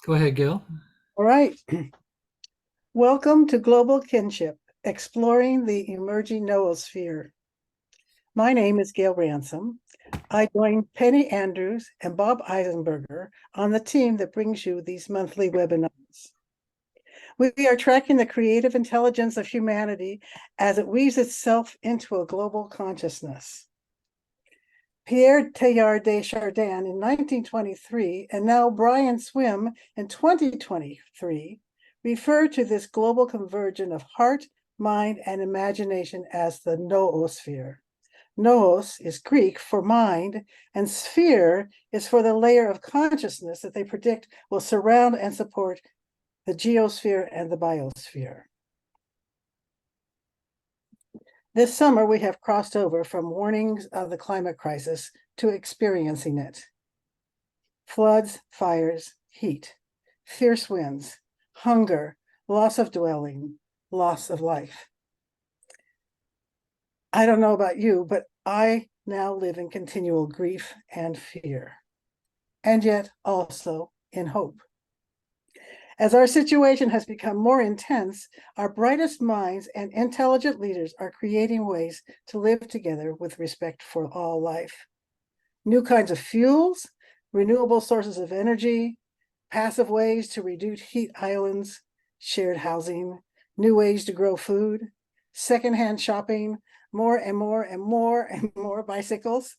Go ahead, Gail. All right. Welcome to Global Kinship, exploring the emerging noosphere. My name is Gail Ransom. I join Penny Andrews and Bob Eisenberger on the team that brings you these monthly webinars. We are tracking the creative intelligence of humanity as it weaves itself into a global consciousness. Pierre Teilhard de Chardin in 1923, and now Brian Swimme in 2023, refer to this global convergence of heart, mind, and imagination as the noosphere. Noos is Greek for mind, and sphere is for the layer of consciousness that they predict will surround and support the geosphere and the biosphere. This summer, we have crossed over from warnings of the climate crisis to experiencing it. Floods, fires, heat, fierce winds, hunger, loss of dwelling, loss of life. I don't know about you, but I now live in continual grief and fear, and yet also in hope. As our situation has become more intense, our brightest minds and intelligent leaders are creating ways to live together with respect for all life. New kinds of fuels, renewable sources of energy, passive ways to reduce heat islands, shared housing, new ways to grow food, secondhand shopping, more and more and more and more bicycles,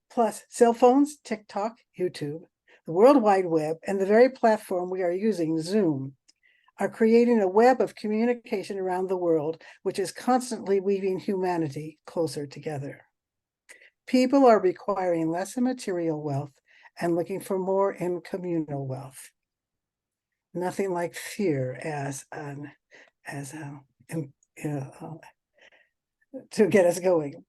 plus cell phones, TikTok, YouTube, the World Wide Web, and the very platform we are using, Zoom, are creating a web of communication around the world, which is constantly weaving humanity closer together. People are requiring less in material wealth and looking for more in communal wealth. Nothing like fear to get us going.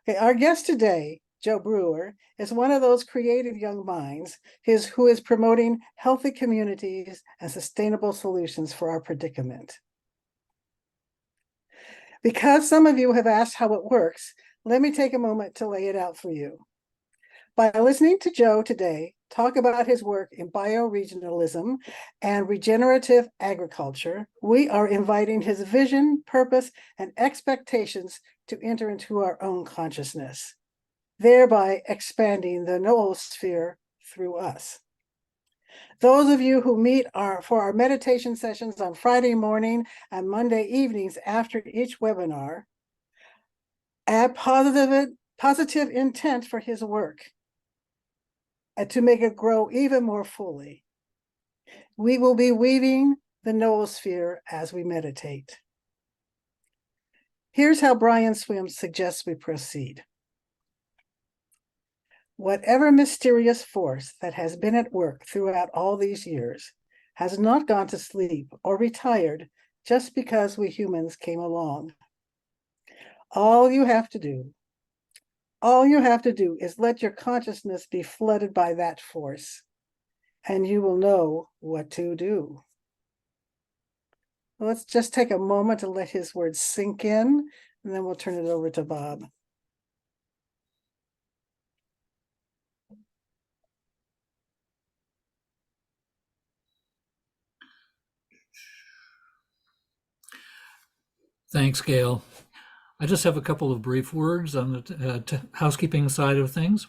Okay, our guest today, Joe Brewer, is one of those creative young minds who is promoting healthy communities and sustainable solutions for our predicament. Because some of you have asked how it works, let me take a moment to lay it out for you. By listening to Joe today talk about his work in bioregionalism and regenerative agriculture, we are inviting his vision, purpose, and expectations to enter into our own consciousness, thereby expanding the noosphere through us. Those of you who meet for our meditation sessions on Friday morning and Monday evenings after each webinar, add positive intent for his work and to make it grow even more fully. We will be weaving the noosphere as we meditate. Here's how Brian Swimme suggests we proceed. Whatever mysterious force that has been at work throughout all these years has not gone to sleep or retired just because we humans came along. All you have to do is let your consciousness be flooded by that force, and you will know what to do. Let's just take a moment to let his words sink in, and then we'll turn it over to Bob. Thanks, Gail. I just have a couple of brief words on the housekeeping side of things.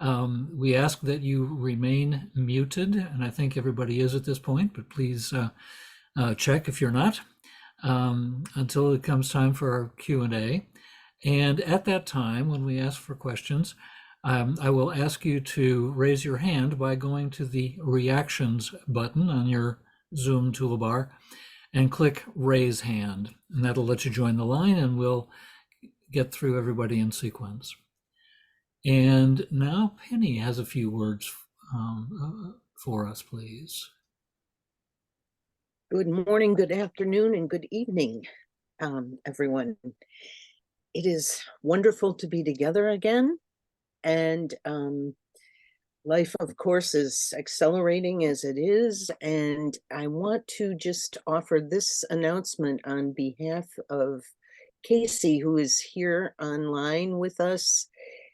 We ask that you remain muted, and I think everybody is at this point, but please check if you're not until it comes time for our Q&A. And at that time, when we ask for questions, I will ask you to raise your hand by going to the reactions button on your Zoom toolbar and click raise hand, and that'll let you join the line, and we'll get through everybody in sequence. And now Penny has a few words for us, please. Good morning, good afternoon, and good evening, everyone. It is wonderful to be together again, and life, of course, is accelerating as it is, and I want to just offer this announcement on behalf of Casey, who is here online with us.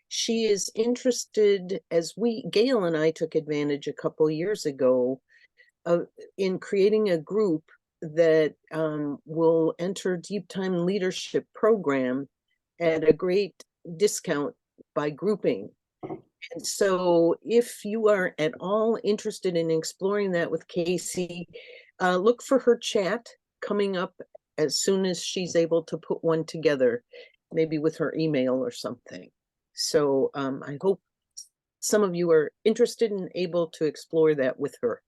She is interested, as Gail and I took advantage a couple years ago in creating a group that will enter Deep Time Leadership Program at a great discount by grouping. And so if you are at all interested in exploring that with Casey, look for her chat coming up as soon as she's able to put one together, maybe with her email or something. So I hope some of you are interested and able to explore that with her.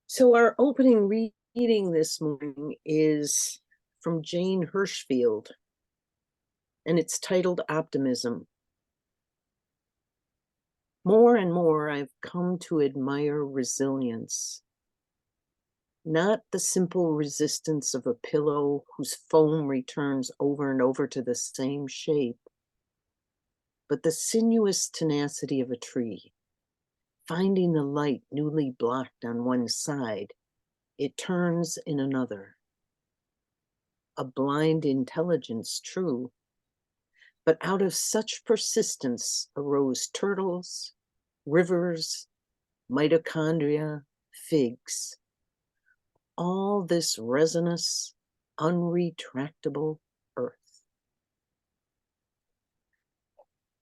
So our opening reading this morning is from Jane Hirschfield, and it's titled Optimism. More and more, I've come to admire resilience. Not the simple resistance of a pillow whose foam returns over and over to the same shape, but the sinuous tenacity of a tree. Finding the light newly blocked on one side, it turns in another. A blind intelligence, true, but out of such persistence arose turtles, rivers, mitochondria, figs. All this resinous, unretractable earth.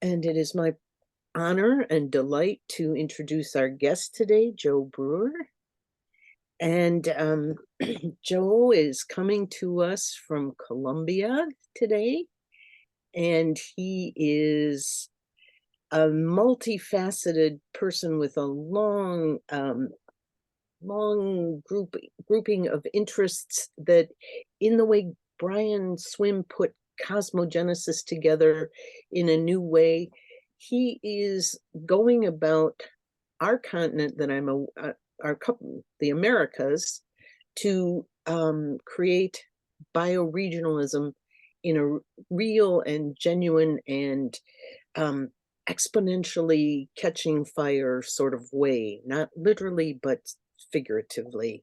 And it is my honor and delight to introduce our guest today, Joe Brewer. And Joe is coming to us from Colombia today, and he is a multifaceted person with a long grouping of interests that, in the way Brian Swim put cosmogenesis together in a new way, he is going about our continent that the Americas, to create bioregionalism in a real and genuine and exponentially catching fire sort of way, not literally, but figuratively.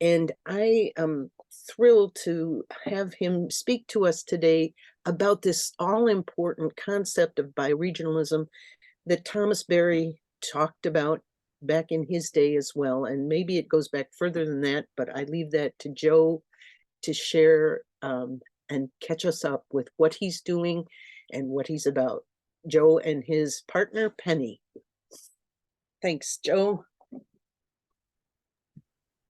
And I am thrilled to have him speak to us today about this all-important concept of bioregionalism that Thomas Berry talked about back in his day as well. And maybe it goes back further than that, but I leave that to Joe to share and catch us up with what he's doing and what he's about. Joe and his partner, Penny. Thanks, Joe.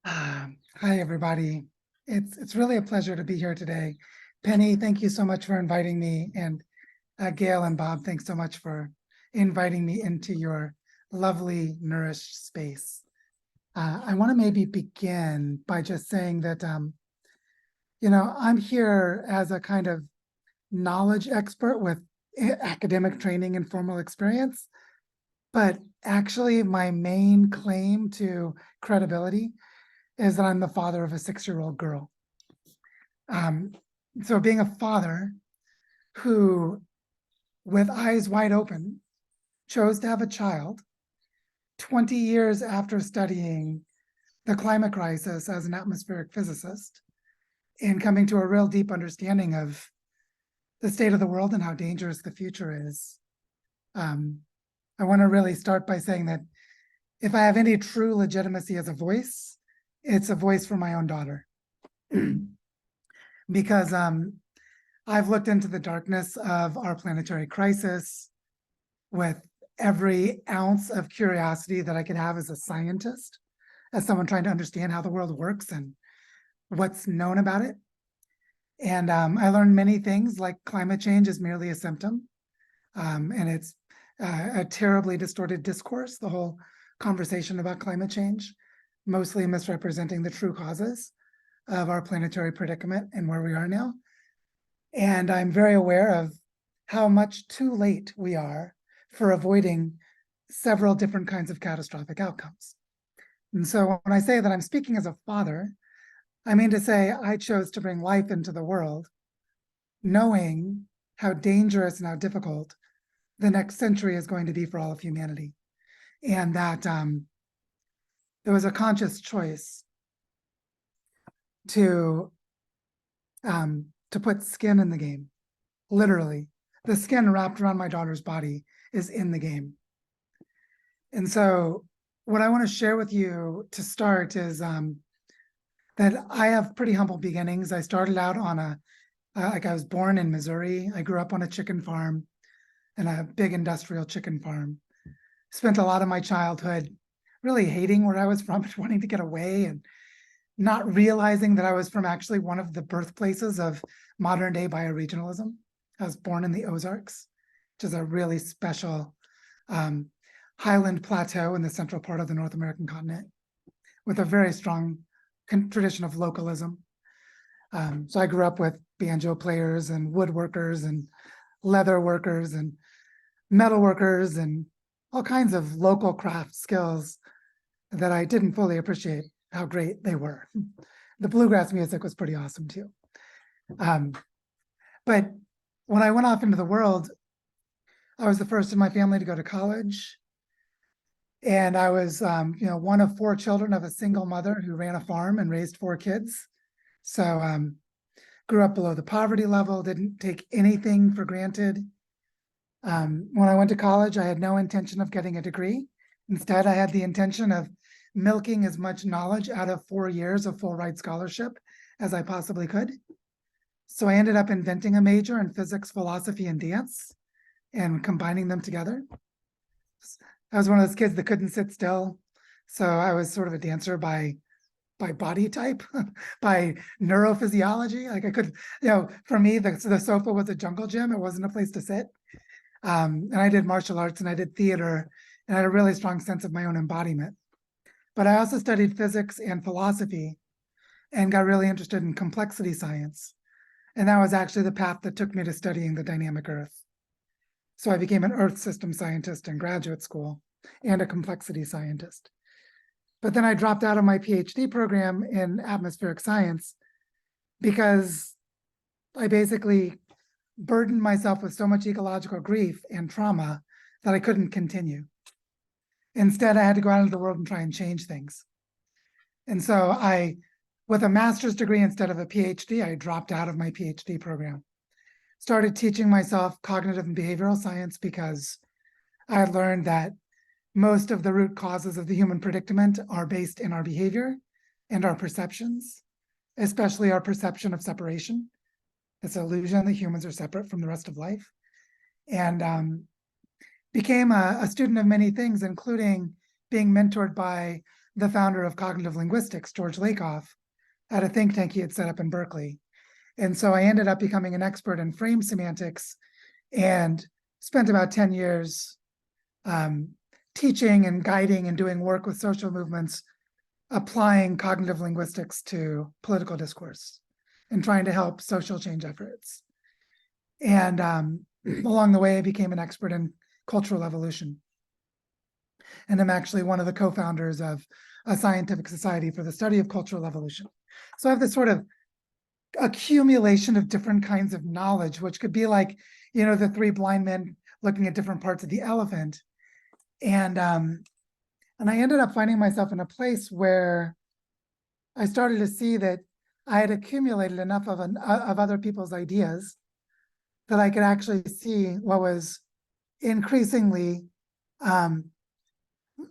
Hi, everybody. It's really a pleasure to be here today. Penny, thank you so much for inviting me. And Gail and Bob, thanks so much for inviting me into your lovely, nourished space. I want to maybe begin by just saying that, I'm here as a kind of knowledge expert with academic training and formal experience. But actually, my main claim to credibility is that I'm the father of a 6-year-old girl. So being a father who, with eyes wide open, chose to have a child 20 years after studying the climate crisis as an atmospheric physicist and coming to a real deep understanding of the state of the world and how dangerous the future is. I want to really start by saying that if I have any true legitimacy as a voice, it's a voice for my own daughter. Because I've looked into the darkness of our planetary crisis with every ounce of curiosity that I could have as a scientist, as someone trying to understand how the world works and what's known about it. And I learned many things, like climate change is merely a symptom. And it's a terribly distorted discourse, the whole conversation about climate change, mostly misrepresenting the true causes of our planetary predicament and where we are now. And I'm very aware of how much too late we are for avoiding several different kinds of catastrophic outcomes. And so when I say that I'm speaking as a father, I mean to say I chose to bring life into the world, knowing how dangerous and how difficult the next century is going to be for all of humanity. And that there was a conscious choice to put skin in the game. Literally, the skin wrapped around my daughter's body is in the game. And so what I want to share with you to start is that I have pretty humble beginnings. I started out on like I was born in Missouri. I grew up on a chicken farm and a big industrial chicken farm. Spent a lot of my childhood really hating where I was from and wanting to get away and not realizing that I was from actually one of the birthplaces of modern day bioregionalism. I was born in the Ozarks, which is a really special highland plateau in the central part of the North American continent with a very strong tradition of localism. So I grew up with banjo players and woodworkers and leather workers and metal workers and all kinds of local craft skills that I didn't fully appreciate how great they were. The bluegrass music was pretty awesome too. But when I went off into the world, I was the first in my family to go to college. And I was, one of 4 children of a single mother who ran a farm and raised 4 kids. So grew up below the poverty level, didn't take anything for granted. When I went to college, I had no intention of getting a degree. Instead, I had the intention of milking as much knowledge out of 4 years of full ride scholarship as I possibly could. So I ended up inventing a major in physics, philosophy, and dance and combining them together. I was one of those kids that couldn't sit still. So I was sort of a dancer by body type, by neurophysiology. Like I could, for me, the sofa was a jungle gym. It wasn't a place to sit. And I did martial arts and I did theater and I had a really strong sense of my own embodiment. But I also studied physics and philosophy and got really interested in complexity science. And that was actually the path that took me to studying the dynamic Earth. So I became an Earth system scientist in graduate school and a complexity scientist. But then I dropped out of my PhD program in atmospheric science because I basically burdened myself with so much ecological grief and trauma that I couldn't continue. Instead, I had to go out into the world and try and change things. And so with a master's degree instead of a PhD, I dropped out of my PhD program. Started teaching myself cognitive and behavioral science because I had learned that most of the root causes of the human predicament are based in our behavior and our perceptions, especially our perception of separation. This illusion that humans are separate from the rest of life. And became a student of many things, including being mentored by the founder of cognitive linguistics, George Lakoff, at a think tank he had set up in Berkeley. And so I ended up becoming an expert in frame semantics and spent about 10 years teaching and guiding and doing work with social movements, applying cognitive linguistics to political discourse and trying to help social change efforts. And along the way, I became an expert in cultural evolution. And I'm actually one of the co-founders of a scientific society for the study of cultural evolution. So I have this sort of accumulation of different kinds of knowledge, which could be like, the 3 blind men looking at different parts of the elephant. And I ended up finding myself in a place where I started to see that I had accumulated enough of other people's ideas that I could actually see what was increasingly,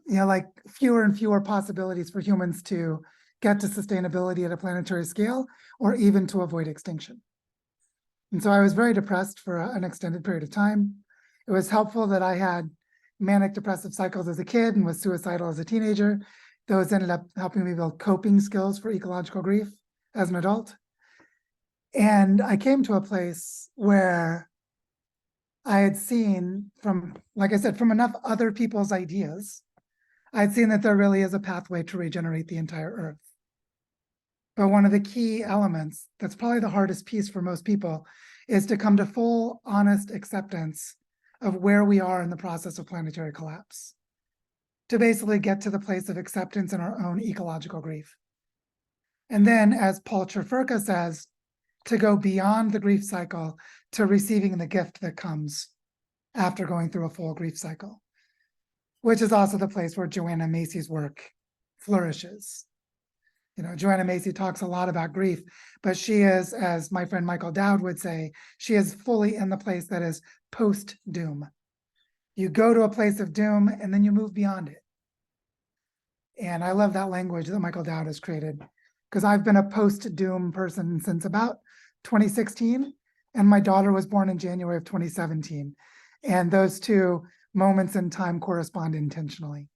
like fewer and fewer possibilities for humans to get to sustainability at a planetary scale or even to avoid extinction. And so I was very depressed for an extended period of time. It was helpful that I had manic depressive cycles as a kid and was suicidal as a teenager. Those ended up helping me build coping skills for ecological grief as an adult. And I came to a place where I had seen like I said, from enough other people's ideas, I'd seen that there really is a pathway to regenerate the entire Earth. But one of the key elements that's probably the hardest piece for most people is to come to full, honest acceptance of where we are in the process of planetary collapse, to basically get to the place of acceptance in our own ecological grief. And then, as Paul Chafurka says, to go beyond the grief cycle to receiving the gift that comes after going through a full grief cycle, which is also the place where Joanna Macy's work flourishes. Joanna Macy talks a lot about grief, but she is, as my friend Michael Dowd would say, she is fully in the place that is post-doom. You go to a place of doom and then you move beyond it. And I love that language that Michael Dowd has created, because I've been a post-doom person since about 2016, and my daughter was born in January of 2017. And those two moments in time correspond intentionally.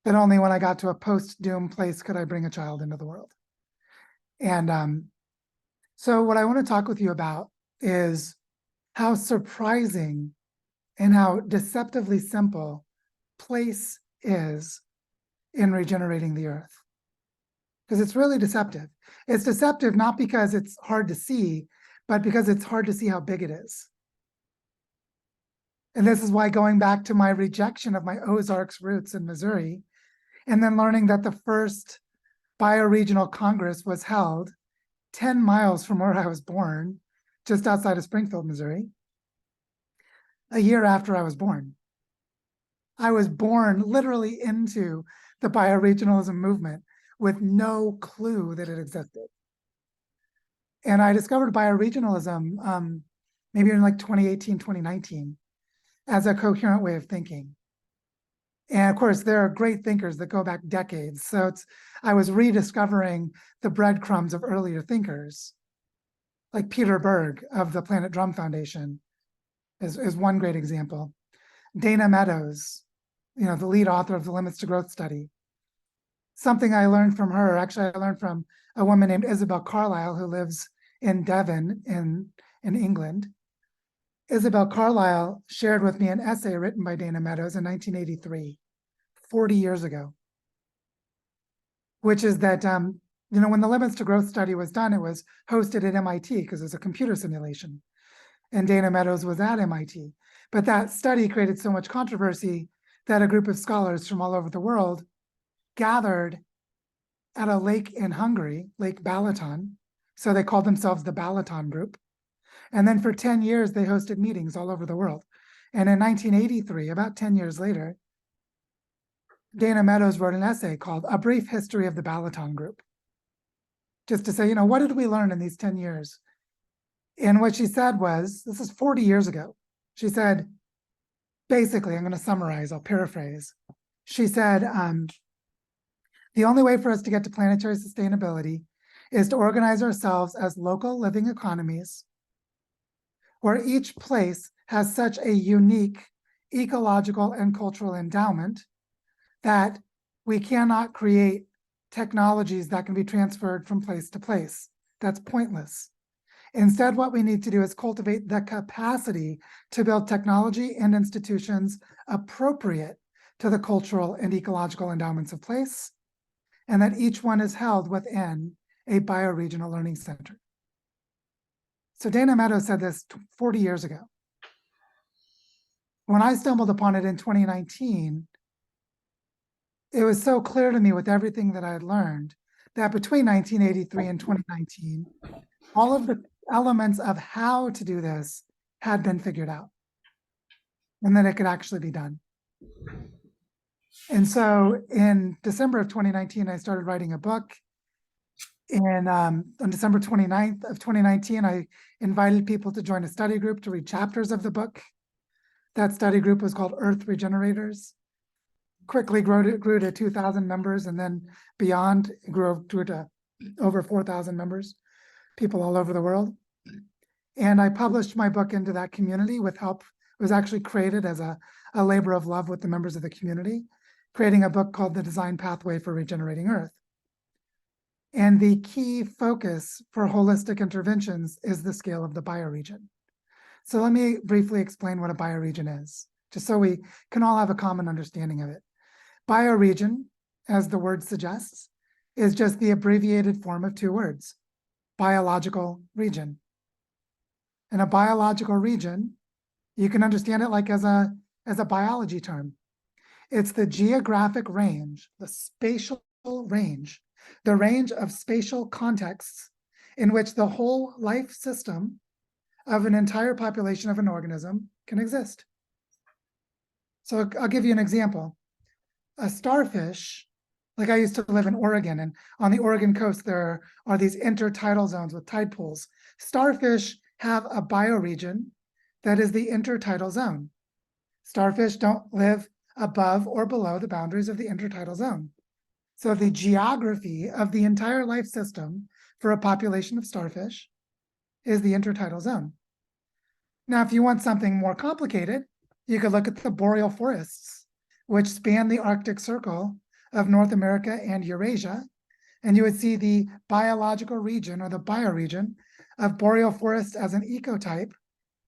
That only when I got to a post-doom place could I bring a child into the world. And so what I want to talk with you about is how surprising and how deceptively simple place is in regenerating the earth. Because it's really deceptive. It's deceptive not because it's hard to see, but because it's hard to see how big it is. And this is why, going back to my rejection of my Ozarks roots in Missouri, and then learning that the first bioregional Congress was held 10 miles from where I was born, just outside of Springfield, Missouri, a year after I was born. I was born literally into the bioregionalism movement with no clue that it existed. And I discovered bioregionalism maybe in like 2018, 2019, as a coherent way of thinking. And of course, there are great thinkers that go back decades. So I was rediscovering the breadcrumbs of earlier thinkers, like Peter Berg of the Planet Drum Foundation is one great example. Dana Meadows, the lead author of the Limits to Growth study. Something I learned from her, actually I learned from a woman named Isabel Carlyle, who lives in Devon in England. Isabel Carlyle shared with me an essay written by Dana Meadows in 1983, 40 years ago, which is that, when the Limits to Growth study was done, it was hosted at MIT because it was a computer simulation. And Dana Meadows was at MIT. But that study created so much controversy that a group of scholars from all over the world gathered at a lake in Hungary, Lake Balaton. So they called themselves the Balaton Group. And then for 10 years, they hosted meetings all over the world. And in 1983, about 10 years later, Dana Meadows wrote an essay called A Brief History of the Balaton Group, just to say, what did we learn in these 10 years? And what she said was, this is 40 years ago. She said, basically, I'm going to summarize, I'll paraphrase. She said, the only way for us to get to planetary sustainability is to organize ourselves as local living economies where each place has such a unique ecological and cultural endowment that we cannot create technologies that can be transferred from place to place. That's pointless. Instead, what we need to do is cultivate the capacity to build technology and institutions appropriate to the cultural and ecological endowments of place, and that each one is held within a bioregional learning center. So Dana Meadows said this 40 years ago. When I stumbled upon it in 2019, it was so clear to me with everything that I had learned that between 1983 and 2019, all of the elements of how to do this had been figured out, and that it could actually be done. And so in December of 2019, I started writing a book. And on December 29th of 2019, I invited people to join a study group to read chapters of the book. That study group was called Earth Regenerators. Quickly grew to 2,000 members, and then beyond, grew to over 4,000 members, people all over the world. And I published my book into that community with help. It was actually created as a labor of love with the members of the community, creating a book called The Design Pathway for Regenerating Earth. And the key focus for holistic interventions is the scale of the bioregion. So let me briefly explain what a bioregion is, just so we can all have a common understanding of it. Bioregion, as the word suggests, is just the abbreviated form of two words, biological region. And a biological region, you can understand it like as a biology term. It's the geographic range, the spatial range, the range of spatial contexts in which the whole life system of an entire population of an organism can exist. So I'll give you an example. A starfish, like I used to live in Oregon, and on the Oregon coast, there are these intertidal zones with tide pools. Starfish have a bioregion that is the intertidal zone. Starfish don't live above or below the boundaries of the intertidal zone. So the geography of the entire life system for a population of starfish is the intertidal zone. Now, if you want something more complicated, you could look at the boreal forests, which span the Arctic Circle of North America and Eurasia, and you would see the biological region or the bioregion of boreal forest as an ecotype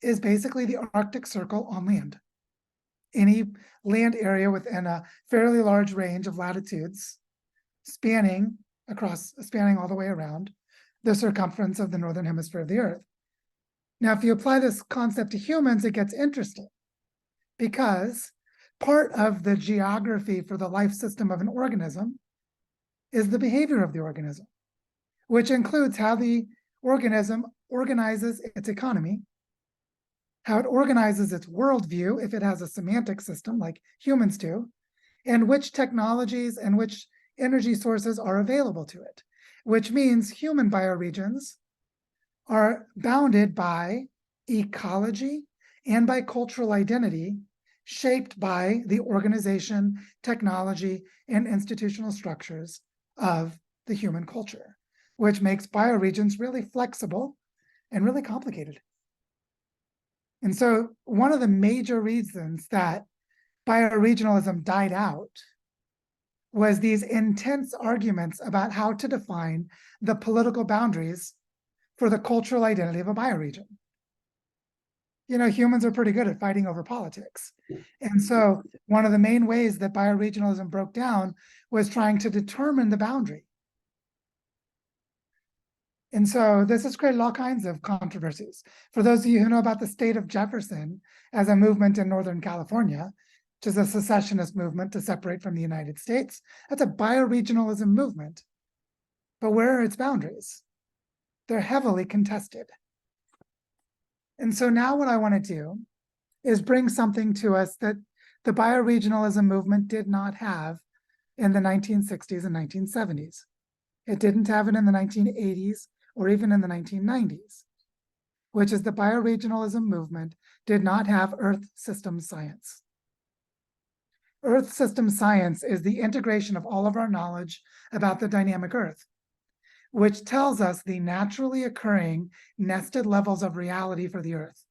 is basically the Arctic Circle on land. Any land area within a fairly large range of latitudes spanning all the way around the circumference of the northern hemisphere of the Earth. Now, if you apply this concept to humans, it gets interesting because part of the geography for the life system of an organism is the behavior of the organism, which includes how the organism organizes its economy, how it organizes its worldview if it has a semantic system like humans do, and which technologies and which energy sources are available to it, which means human bioregions are bounded by ecology and by cultural identity shaped by the organization, technology, and institutional structures of the human culture, which makes bioregions really flexible and really complicated. And so one of the major reasons that bioregionalism died out was these intense arguments about how to define the political boundaries for the cultural identity of a bioregion. You know, humans are pretty good at fighting over politics. And so one of the main ways that bioregionalism broke down was trying to determine the boundary. And so this has created all kinds of controversies. For those of you who know about the state of Jefferson as a movement in Northern California, which is a secessionist movement to separate from the United States, that's a bioregionalism movement. But where are its boundaries? They're heavily contested. And so now what I want to do is bring something to us that the bioregionalism movement did not have in the 1960s and 1970s. It didn't have it in the 1980s or even in the 1990s, which is the bioregionalism movement did not have Earth system science. Earth system science is the integration of all of our knowledge about the dynamic Earth, which tells us the naturally occurring nested levels of reality for the Earth.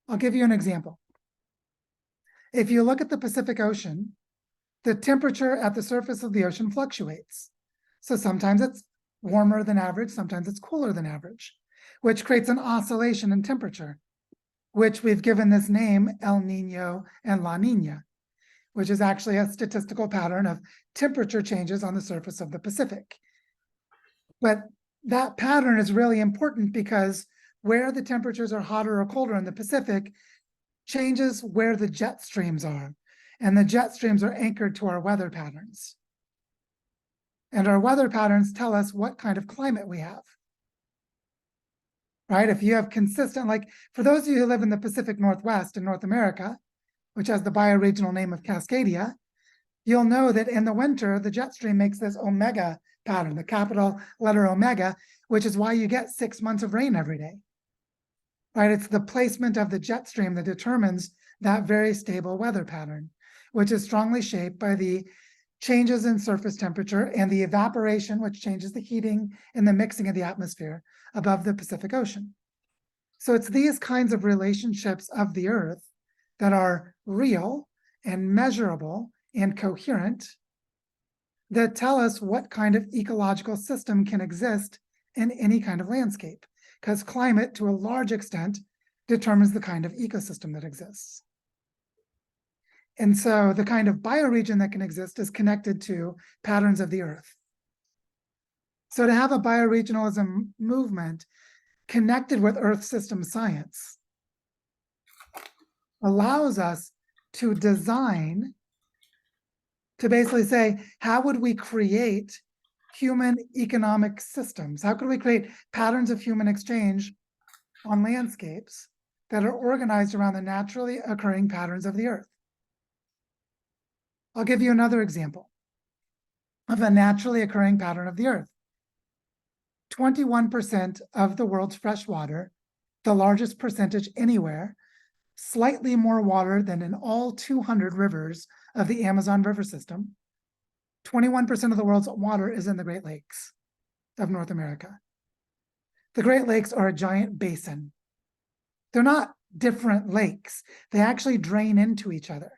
I'll give you an example. If you look at the Pacific Ocean, the temperature at the surface of the ocean fluctuates. So sometimes it's warmer than average, sometimes it's cooler than average, which creates an oscillation in temperature, which we've given this name El Nino and La Nina, which is actually a statistical pattern of temperature changes on the surface of the Pacific. But that pattern is really important because where the temperatures are hotter or colder in the Pacific changes where the jet streams are. And the jet streams are anchored to our weather patterns. And our weather patterns tell us what kind of climate we have. Right? If you have consistent, like for those of you who live in the Pacific Northwest in North America, which has the bioregional name of Cascadia, you'll know that in the winter, the jet stream makes this omega pattern, the capital letter omega, which is why you get 6 months of rain every day. Right? It's the placement of the jet stream that determines that very stable weather pattern, which is strongly shaped by the changes in surface temperature and the evaporation, which changes the heating and the mixing of the atmosphere above the Pacific Ocean. So it's these kinds of relationships of the Earth that are real and measurable and coherent that tell us what kind of ecological system can exist in any kind of landscape, because climate, to a large extent, determines the kind of ecosystem that exists. And so the kind of bioregion that can exist is connected to patterns of the Earth. So to have a bioregionalism movement connected with Earth system science allows us to design, to basically say, how would we create human economic systems? How could we create patterns of human exchange on landscapes that are organized around the naturally occurring patterns of the Earth? I'll give you another example of a naturally occurring pattern of the Earth. 21% of the world's fresh water, the largest percentage anywhere, slightly more water than in all 200 rivers of the Amazon River system. 21% of the world's water is in the Great Lakes of North America. The Great Lakes are a giant basin. They're not different lakes. They actually drain into each other.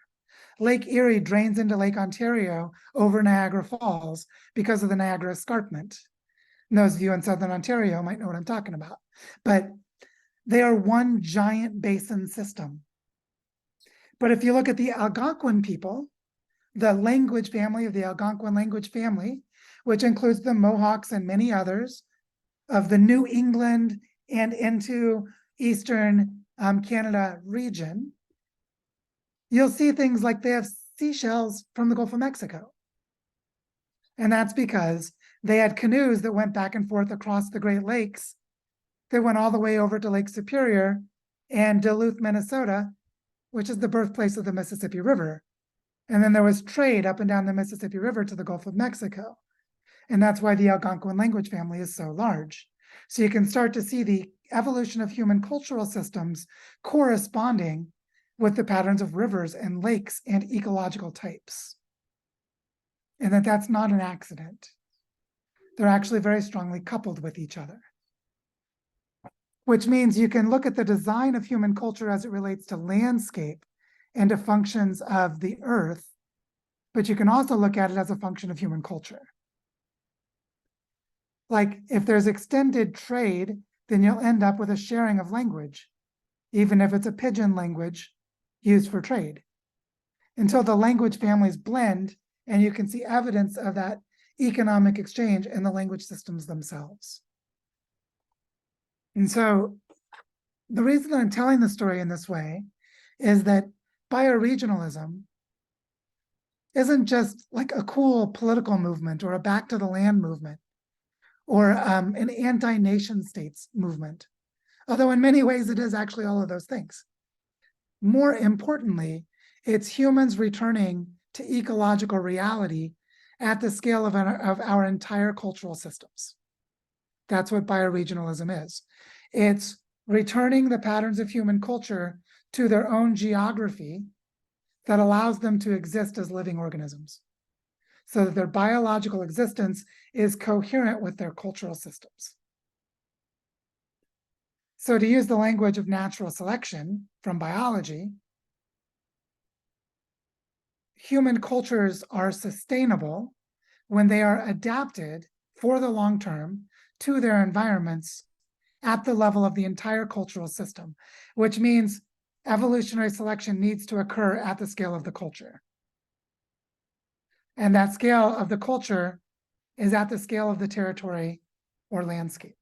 Lake Erie drains into Lake Ontario over Niagara Falls because of the Niagara Escarpment. And those of you in Southern Ontario might know what I'm talking about. But they are one giant basin system. But if you look at the Algonquin people, the language family of the Algonquin language family, which includes the Mohawks and many others of the New England and into Eastern Canada region, you'll see things like they have seashells from the Gulf of Mexico. And that's because they had canoes that went back and forth across the Great Lakes. They went all the way over to Lake Superior and Duluth, Minnesota, which is the birthplace of the Mississippi River. And then there was trade up and down the Mississippi River to the Gulf of Mexico. And that's why the Algonquin language family is so large. So you can start to see the evolution of human cultural systems corresponding with the patterns of rivers and lakes and ecological types. And that's not an accident. They're actually very strongly coupled with each other. Which means you can look at the design of human culture as it relates to landscape and to functions of the earth, but you can also look at it as a function of human culture. Like if there's extended trade, then you'll end up with a sharing of language, even if it's a pidgin language used for trade, until the language families blend and you can see evidence of that economic exchange in the language systems themselves. And so the reason that I'm telling the story in this way is that bioregionalism isn't just like a cool political movement or a back to the land movement or an anti-nation states movement, although in many ways it is actually all of those things. More importantly, it's humans returning to ecological reality at the scale of our entire cultural systems. That's what bioregionalism is. It's returning the patterns of human culture to their own geography that allows them to exist as living organisms, so that their biological existence is coherent with their cultural systems. So to use the language of natural selection from biology, human cultures are sustainable when they are adapted for the long term to their environments at the level of the entire cultural system, which means evolutionary selection needs to occur at the scale of the culture. And that scale of the culture is at the scale of the territory or landscape.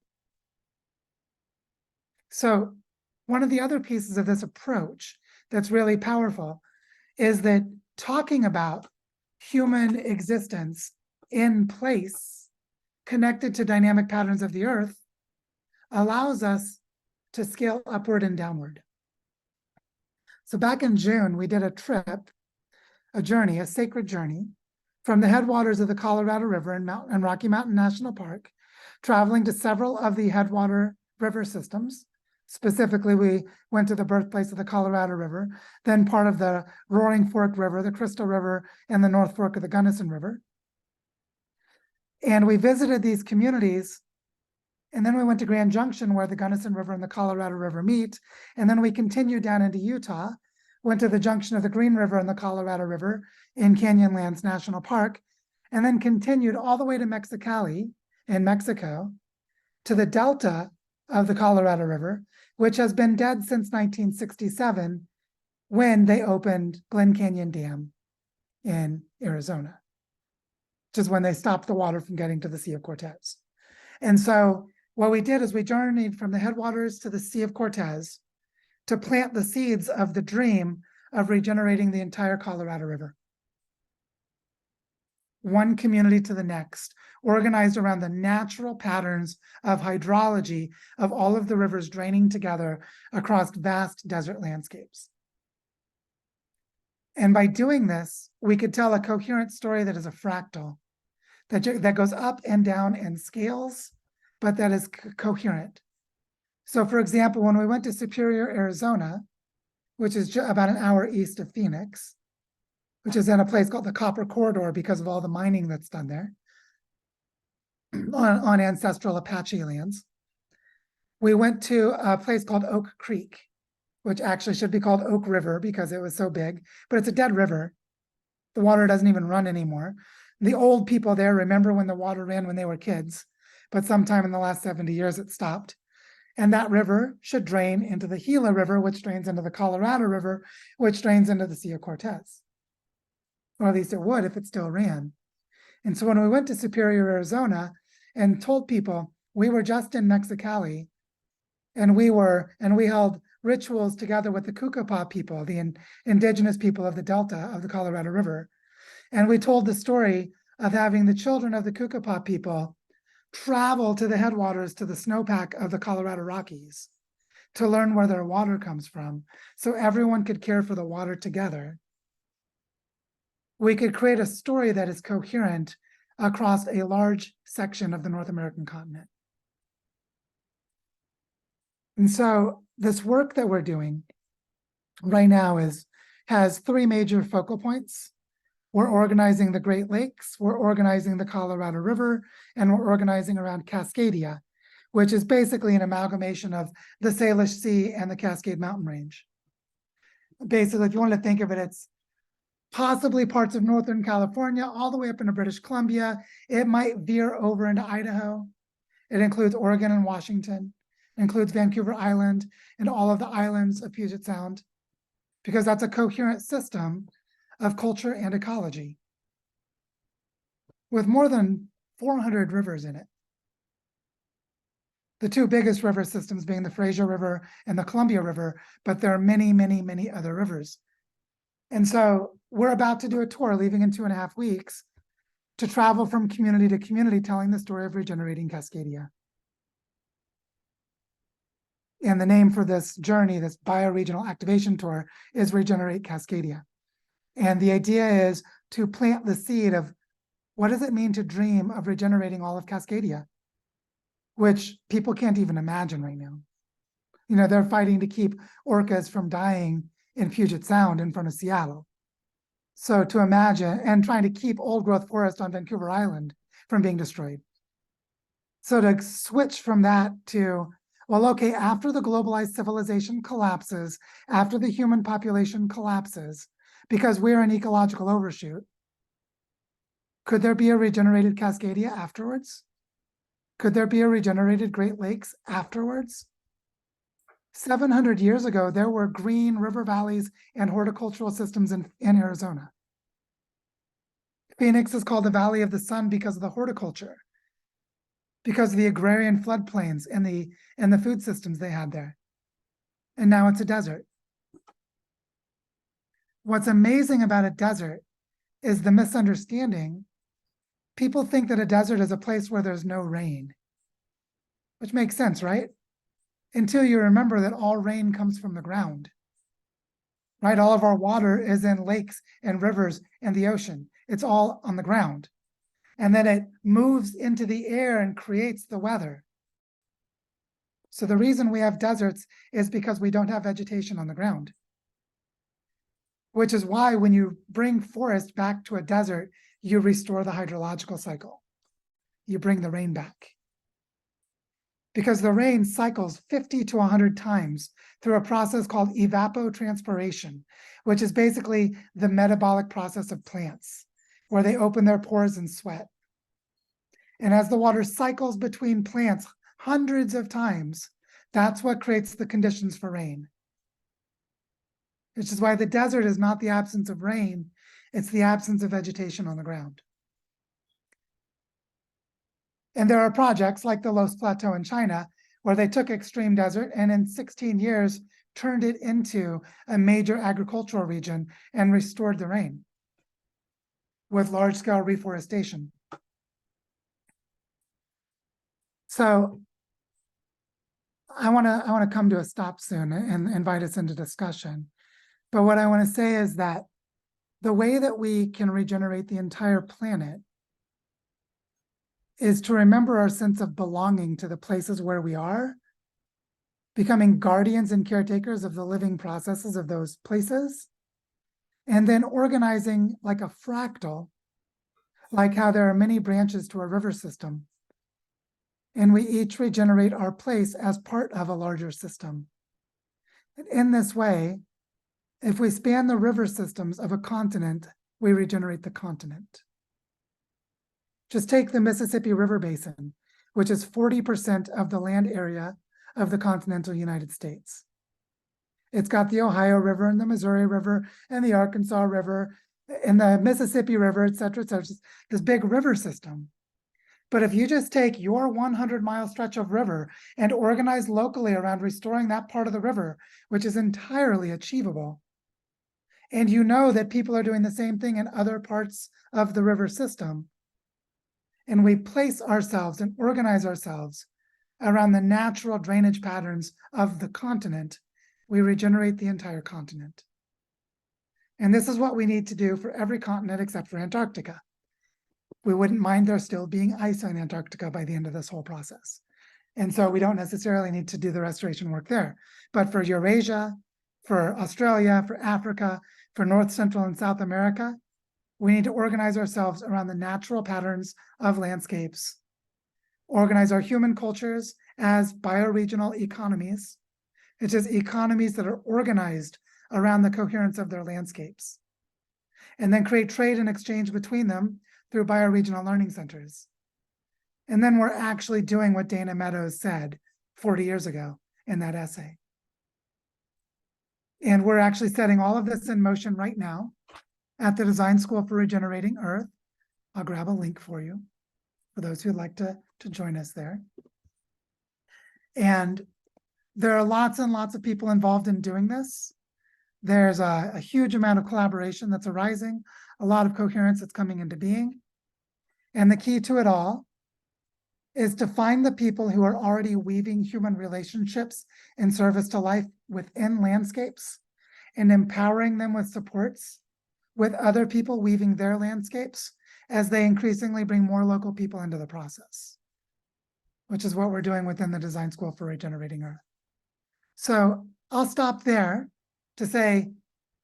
So one of the other pieces of this approach that's really powerful is that talking about human existence in place connected to dynamic patterns of the earth allows us to scale upward and downward. So back in June, we did a trip, a journey, a sacred journey from the headwaters of the Colorado River and Rocky Mountain National Park, traveling to several of the headwater river systems. Specifically, we went to the birthplace of the Colorado River, then part of the Roaring Fork River, the Crystal River, and the North Fork of the Gunnison River. And we visited these communities, and then we went to Grand Junction where the Gunnison River and the Colorado River meet, and then we continued down into Utah, went to the junction of the Green River and the Colorado River in Canyonlands National Park, and then continued all the way to Mexicali in Mexico to the delta of the Colorado River, which has been dead since 1967 when they opened Glen Canyon Dam in Arizona, which is when they stopped the water from getting to the Sea of Cortez. And so what we did is we journeyed from the headwaters to the Sea of Cortez to plant the seeds of the dream of regenerating the entire Colorado River. One community to the next, organized around the natural patterns of hydrology of all of the rivers draining together across vast desert landscapes. And by doing this, we could tell a coherent story that is a fractal, that goes up and down and scales, but that is coherent. So for example, when we went to Superior, Arizona, which is about an hour east of Phoenix, which is in a place called the Copper Corridor because of all the mining that's done there on ancestral Apache lands. We went to a place called Oak Creek, which actually should be called Oak River because it was so big, but it's a dead river. The water doesn't even run anymore. The old people there remember when the water ran when they were kids, but sometime in the last 70 years it stopped. And that river should drain into the Gila River, which drains into the Colorado River, which drains into the Sea of Cortez. Or at least it would if it still ran. And so when we went to Superior, Arizona, and told people we were just in Mexicali, and we held rituals together with the Kukapa people, the indigenous people of the Delta of the Colorado River. And we told the story of having the children of the Kukapa people travel to the headwaters to the snowpack of the Colorado Rockies to learn where their water comes from, so everyone could care for the water together. We could create a story that is coherent across a large section of the North American continent. And so this work that we're doing right now has three major focal points. We're organizing the Great Lakes, we're organizing the Colorado River, and we're organizing around Cascadia, which is basically an amalgamation of the Salish Sea and the Cascade Mountain Range. Basically, if you want to think of it, it's possibly parts of Northern California, all the way up into British Columbia. It might veer over into Idaho. It includes Oregon and Washington. It includes Vancouver Island and all of the islands of Puget Sound, because that's a coherent system of culture and ecology with more than 400 rivers in it. The two biggest river systems being the Fraser River and the Columbia River, but there are many, many, many other rivers. And so we're about to do a tour, leaving in 2.5 weeks, to travel from community to community, telling the story of regenerating Cascadia. And the name for this journey, this bioregional activation tour, is Regenerate Cascadia. And the idea is to plant the seed of what does it mean to dream of regenerating all of Cascadia, which people can't even imagine right now. You know, they're fighting to keep orcas from dying in Puget Sound in front of Seattle. So to imagine, and trying to keep old growth forest on Vancouver Island from being destroyed. So to switch from that to, well, okay, after the globalized civilization collapses, after the human population collapses, because we're an ecological overshoot, could there be a regenerated Cascadia afterwards? Could there be a regenerated Great Lakes afterwards? 700 years ago, there were green river valleys and horticultural systems in Arizona. Phoenix is called the Valley of the Sun because of the horticulture, because of the agrarian floodplains and the food systems they had there. And now it's a desert. What's amazing about a desert is the misunderstanding. People think that a desert is a place where there's no rain, which makes sense, right? Until you remember that all rain comes from the ground, right? All of our water is in lakes and rivers and the ocean. It's all on the ground. And then it moves into the air and creates the weather. So the reason we have deserts is because we don't have vegetation on the ground. Which is why when you bring forest back to a desert, you restore the hydrological cycle. You bring the rain back. Because the rain cycles 50 to 100 times through a process called evapotranspiration, which is basically the metabolic process of plants, where they open their pores and sweat. And as the water cycles between plants hundreds of times, that's what creates the conditions for rain. Which is why the desert is not the absence of rain, it's the absence of vegetation on the ground. And there are projects like the Los Plateau in China, where they took extreme desert and in 16 years turned it into a major agricultural region and restored the rain with large-scale reforestation. So I want to come to a stop soon and invite us into discussion. But what I want to say is that the way that we can regenerate the entire planet is to remember our sense of belonging to the places where we are, becoming guardians and caretakers of the living processes of those places, and then organizing like a fractal, like how there are many branches to a river system, and we each regenerate our place as part of a larger system. And in this way, if we span the river systems of a continent, we regenerate the continent. Just take the Mississippi River Basin, which is 40% of the land area of the continental United States. It's got the Ohio River and the Missouri River and the Arkansas River and the Mississippi River, et cetera, this big river system. But if you just take your 100-mile stretch of river and organize locally around restoring that part of the river, which is entirely achievable, and you know that people are doing the same thing in other parts of the river system, and we place ourselves and organize ourselves around the natural drainage patterns of the continent, we regenerate the entire continent. And this is what we need to do for every continent except for Antarctica. We wouldn't mind there still being ice on Antarctica by the end of this whole process. And so we don't necessarily need to do the restoration work there. But for Eurasia, for Australia, for Africa, for North, Central, and South America, we need to organize ourselves around the natural patterns of landscapes, organize our human cultures as bioregional economies, which is economies that are organized around the coherence of their landscapes, and then create trade and exchange between them through bioregional learning centers. And then we're actually doing what Dana Meadows said 40 years ago in that essay. And we're actually setting all of this in motion right now at the Design School for Regenerating Earth. I'll grab a link for you, for those who'd like to join us there. And there are lots and lots of people involved in doing this. There's a huge amount of collaboration that's arising, a lot of coherence that's coming into being. And the key to it all is to find the people who are already weaving human relationships in service to life within landscapes and empowering them with supports with other people weaving their landscapes as they increasingly bring more local people into the process, which is what we're doing within the Design School for Regenerating Earth. So I'll stop there to say,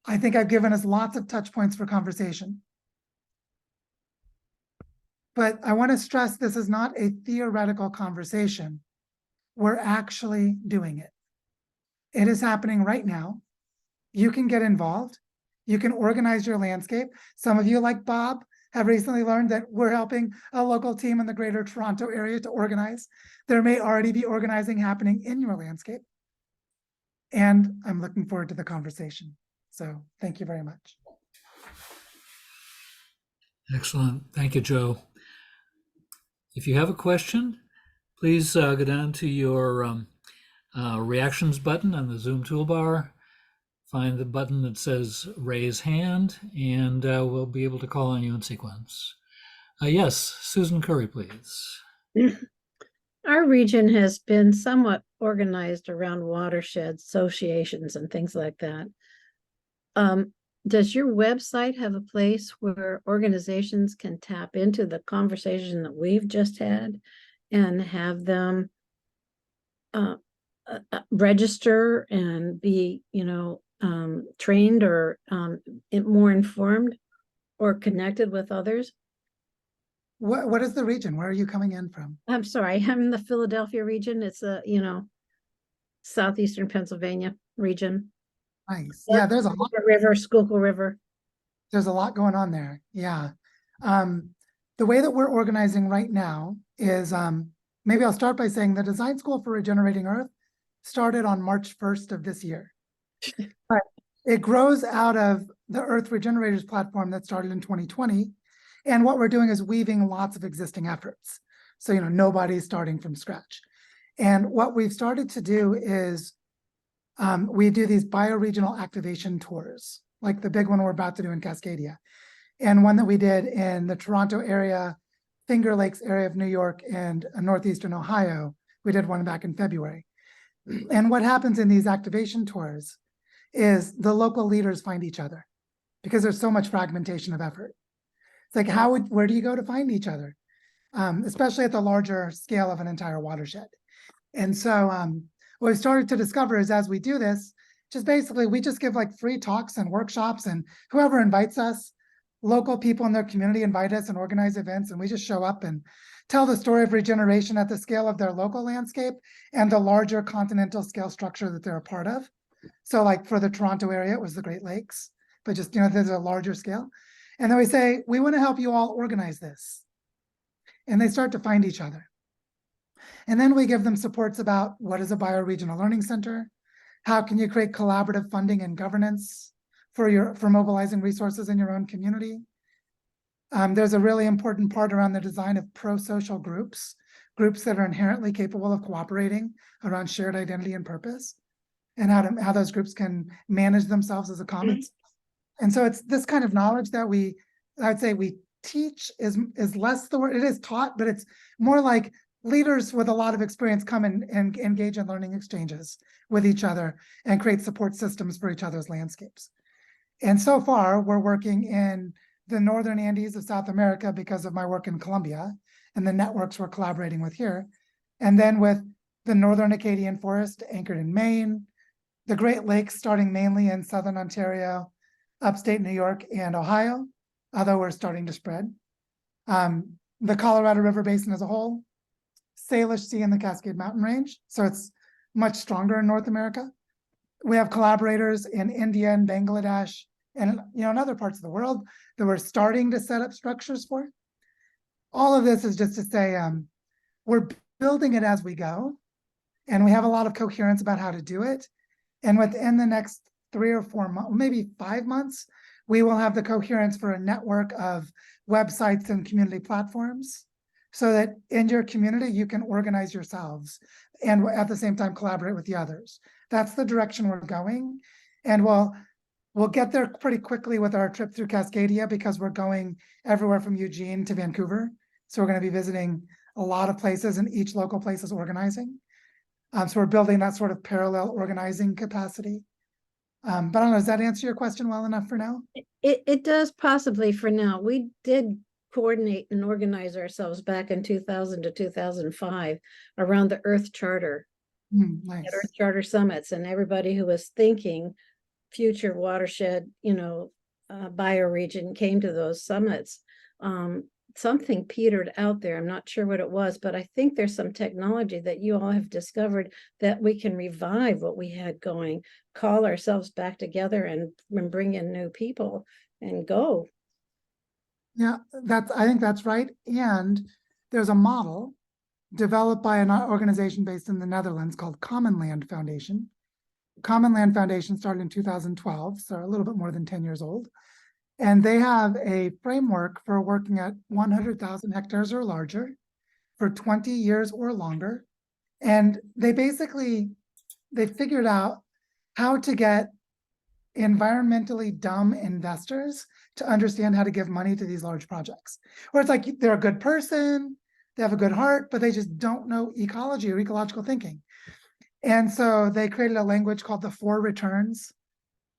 I think I've given us lots of touch points for conversation. But I want to stress this is not a theoretical conversation. We're actually doing it. It is happening right now. You can get involved. You can organize your landscape. Some of you, like Bob, have recently learned that we're helping a local team in the greater Toronto area to organize. There may already be organizing happening in your landscape. And I'm looking forward to the conversation. So thank you very much. Excellent. Thank you, Joe. If you have a question, please go down to your reactions button on the Zoom toolbar, find the button that says raise hand, and we'll be able to call on you in sequence. Yes, Susan Curry, please. Our region has been somewhat organized around watersheds, associations, and things like that. Does your website have a place where organizations can tap into the conversation that we've just had and have them register and be, trained or more informed or connected with others? What is the region? Where are you coming in from? I'm sorry, I'm in the Philadelphia region. It's a, southeastern Pennsylvania region. Nice. Yeah, there's a lot. River, Schuylkill River. There's a lot going on there. Yeah. The way that we're organizing right now is, maybe I'll start by saying the Design School for Regenerating Earth started on March 1st of this year. But it grows out of the Earth Regenerators platform that started in 2020. And what we're doing is weaving lots of existing efforts. So, nobody's starting from scratch. And what we've started to do is we do these bioregional activation tours, like the big one we're about to do in Cascadia, and one that we did in the Toronto area, Finger Lakes area of New York, and northeastern Ohio. We did one back in February. And what happens in these activation tours is the local leaders find each other because there's so much fragmentation of effort. It's like, where do you go to find each other? Especially at the larger scale of an entire watershed. And so what we started to discover is as we do this, just basically we just give like free talks and workshops, and whoever invites us, local people in their community invite us and organize events, and we just show up and tell the story of regeneration at the scale of their local landscape and the larger continental scale structure that they're a part of. So like for the Toronto area, it was the Great Lakes, but just, there's a larger scale. And then we say, we want to help you all organize this. And they start to find each other. And then we give them supports about what is a bioregional learning center? How can you create collaborative funding and governance for mobilizing resources in your own community? There's a really important part around the design of pro-social groups that are inherently capable of cooperating around shared identity and purpose, and how those groups can manage themselves as a commons. And so it's this kind of knowledge that I'd say we teach is less the word, it is taught, but it's more like leaders with a lot of experience come and engage in learning exchanges with each other and create support systems for each other's landscapes. And so far, we're working in the Northern Andes of South America because of my work in Colombia and the networks we're collaborating with here. And then with the Northern Acadian Forest anchored in Maine, the Great Lakes starting mainly in Southern Ontario, upstate New York and Ohio, although we're starting to spread. The Colorado River Basin as a whole, Salish Sea and the Cascade Mountain Range. So it's much stronger in North America. We have collaborators in India and Bangladesh and in other parts of the world that we're starting to set up structures for. All of this is just to say we're building it as we go, and we have a lot of coherence about how to do it. And within the next 3 or 4 months, maybe 5 months, we will have the coherence for a network of websites and community platforms so that in your community, you can organize yourselves and at the same time collaborate with the others. That's the direction we're going. And we'll get there pretty quickly with our trip through Cascadia because we're going everywhere from Eugene to Vancouver. So we're going to be visiting a lot of places, and each local place is organizing. So we're building that sort of parallel organizing capacity. But I don't know, does that answer your question well enough for now? It does possibly for now. We did coordinate and organize ourselves back in 2000 to 2005 around the Earth Charter, Nice. at Earth Charter summits, and everybody who was thinking future watershed, bioregion came to those summits. Something petered out there. I'm not sure what it was, but I think there's some technology that you all have discovered that we can revive what we had going, call ourselves back together and bring in new people and go. Yeah, I think that's right. And there's a model developed by an organization based in the Netherlands called Common Land Foundation. Common Land Foundation started in 2012, so a little bit more than 10 years old. And they have a framework for working at 100,000 hectares or larger for 20 years or longer. And they figured out how to get environmentally dumb investors to understand how to give money to these large projects. Where it's like they're a good person, they have a good heart, but they just don't know ecology or ecological thinking. And so they created a language called the 4 returns.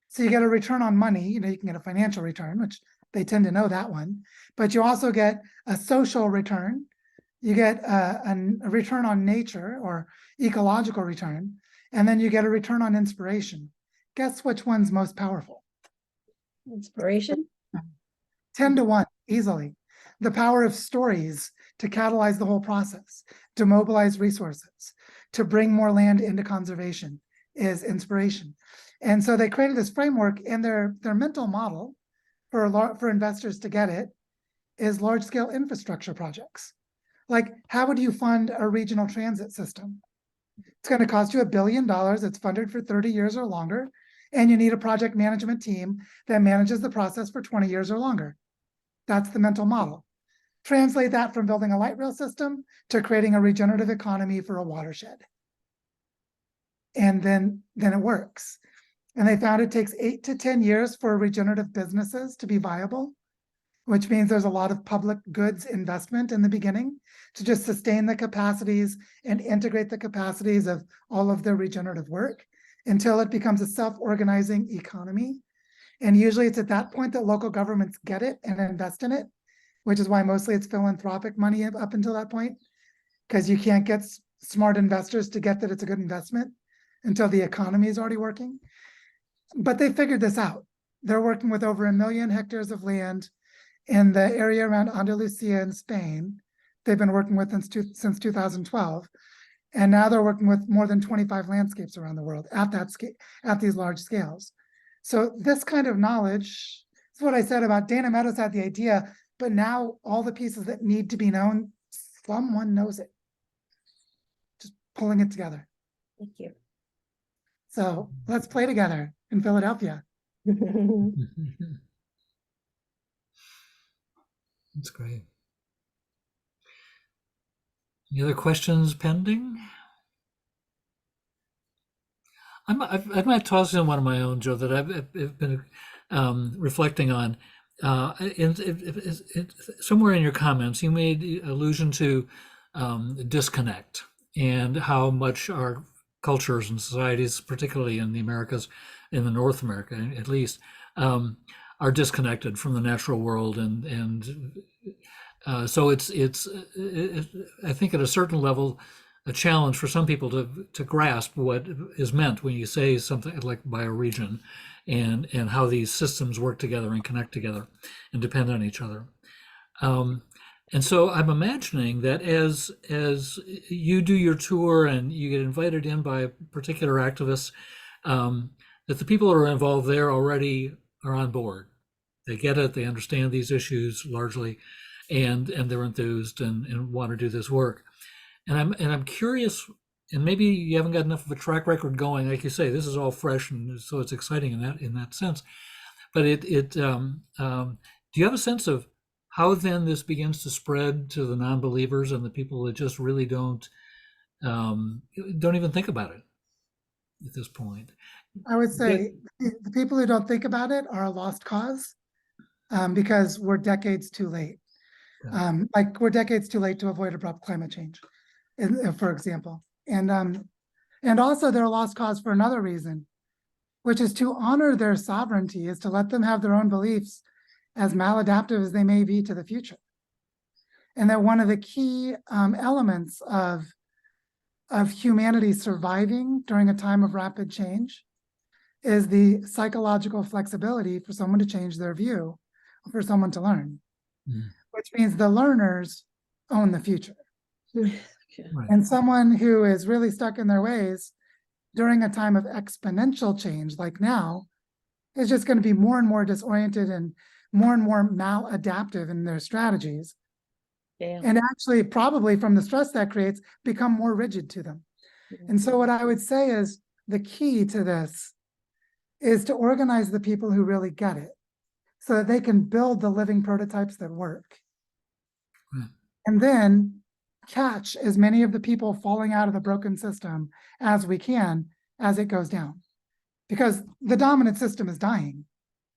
So you get a return on money, you can get a financial return, which they tend to know that one, but you also get a social return. You get a return on nature or ecological return, and then you get a return on inspiration. Guess which one's most powerful? Inspiration? 10 to 1, easily. The power of stories to catalyze the whole process, to mobilize resources, to bring more land into conservation is inspiration. And so they created this framework, and their mental model for investors to get it is large-scale infrastructure projects. Like, how would you fund a regional transit system? It's going to cost you $1 billion. It's funded for 30 years or longer. And you need a project management team that manages the process for 20 years or longer. That's the mental model. Translate that from building a light rail system to creating a regenerative economy for a watershed. And then it works. And they found it takes 8 to 10 years for regenerative businesses to be viable, which means there's a lot of public goods investment in the beginning to just sustain the capacities and integrate the capacities of all of their regenerative work until it becomes a self-organizing economy. And usually it's at that point that local governments get it and invest in it, which is why mostly it's philanthropic money up until that point, because you can't get smart investors to get that it's a good investment until the economy is already working. But they figured this out. They're working with over 1 million hectares of land in the area around Andalusia in Spain. They've been working with since 2012. And now they're working with more than 25 landscapes around the world at that scale, at these large scales. So this kind of knowledge is what I said about Dana Meadows had the idea, but now all the pieces that need to be known, someone knows it. Just pulling it together. Thank you. So let's play together in Philadelphia. That's great. Any other questions pending? I might toss in one of my own, Joe, that I've been reflecting on. Somewhere in your comments, you made allusion to disconnect and how much our cultures and societies, particularly in the Americas, in the North America at least, are disconnected from the natural world, and so it's I think at a certain level a challenge for some people to grasp what is meant when you say something like bioregion, and how these systems work together and connect together and depend on each other. And so I'm imagining that as you do your tour and you get invited in by particular activists, that the people who are involved there already are on board. They get it, they understand these issues largely, and they're enthused and want to do this work. And I'm curious, and maybe you haven't got enough of a track record going, like you say, this is all fresh, and so it's exciting in that sense. But do you have a sense of how then this begins to spread to the non-believers and the people that just really don't even think about it at this point? I would say the people who don't think about it are a lost cause, because we're decades too late. Like we're decades too late to avoid abrupt climate change, for example. And also they're a lost cause for another reason, which is to honor their sovereignty, is to let them have their own beliefs, as maladaptive as they may be to the future. And that one of the key elements of humanity surviving during a time of rapid change is the psychological flexibility for someone to change their view, for someone to learn, which means the learners own the future. Right. And someone who is really stuck in their ways during a time of exponential change like now is just going to be more and more disoriented and more maladaptive in their strategies. Yeah. And actually, probably from the stress that creates, become more rigid to them. And so what I would say is the key to this is to organize the people who really get it so that they can build the living prototypes that work. And then catch as many of the people falling out of the broken system as we can as it goes down. Because the dominant system is dying.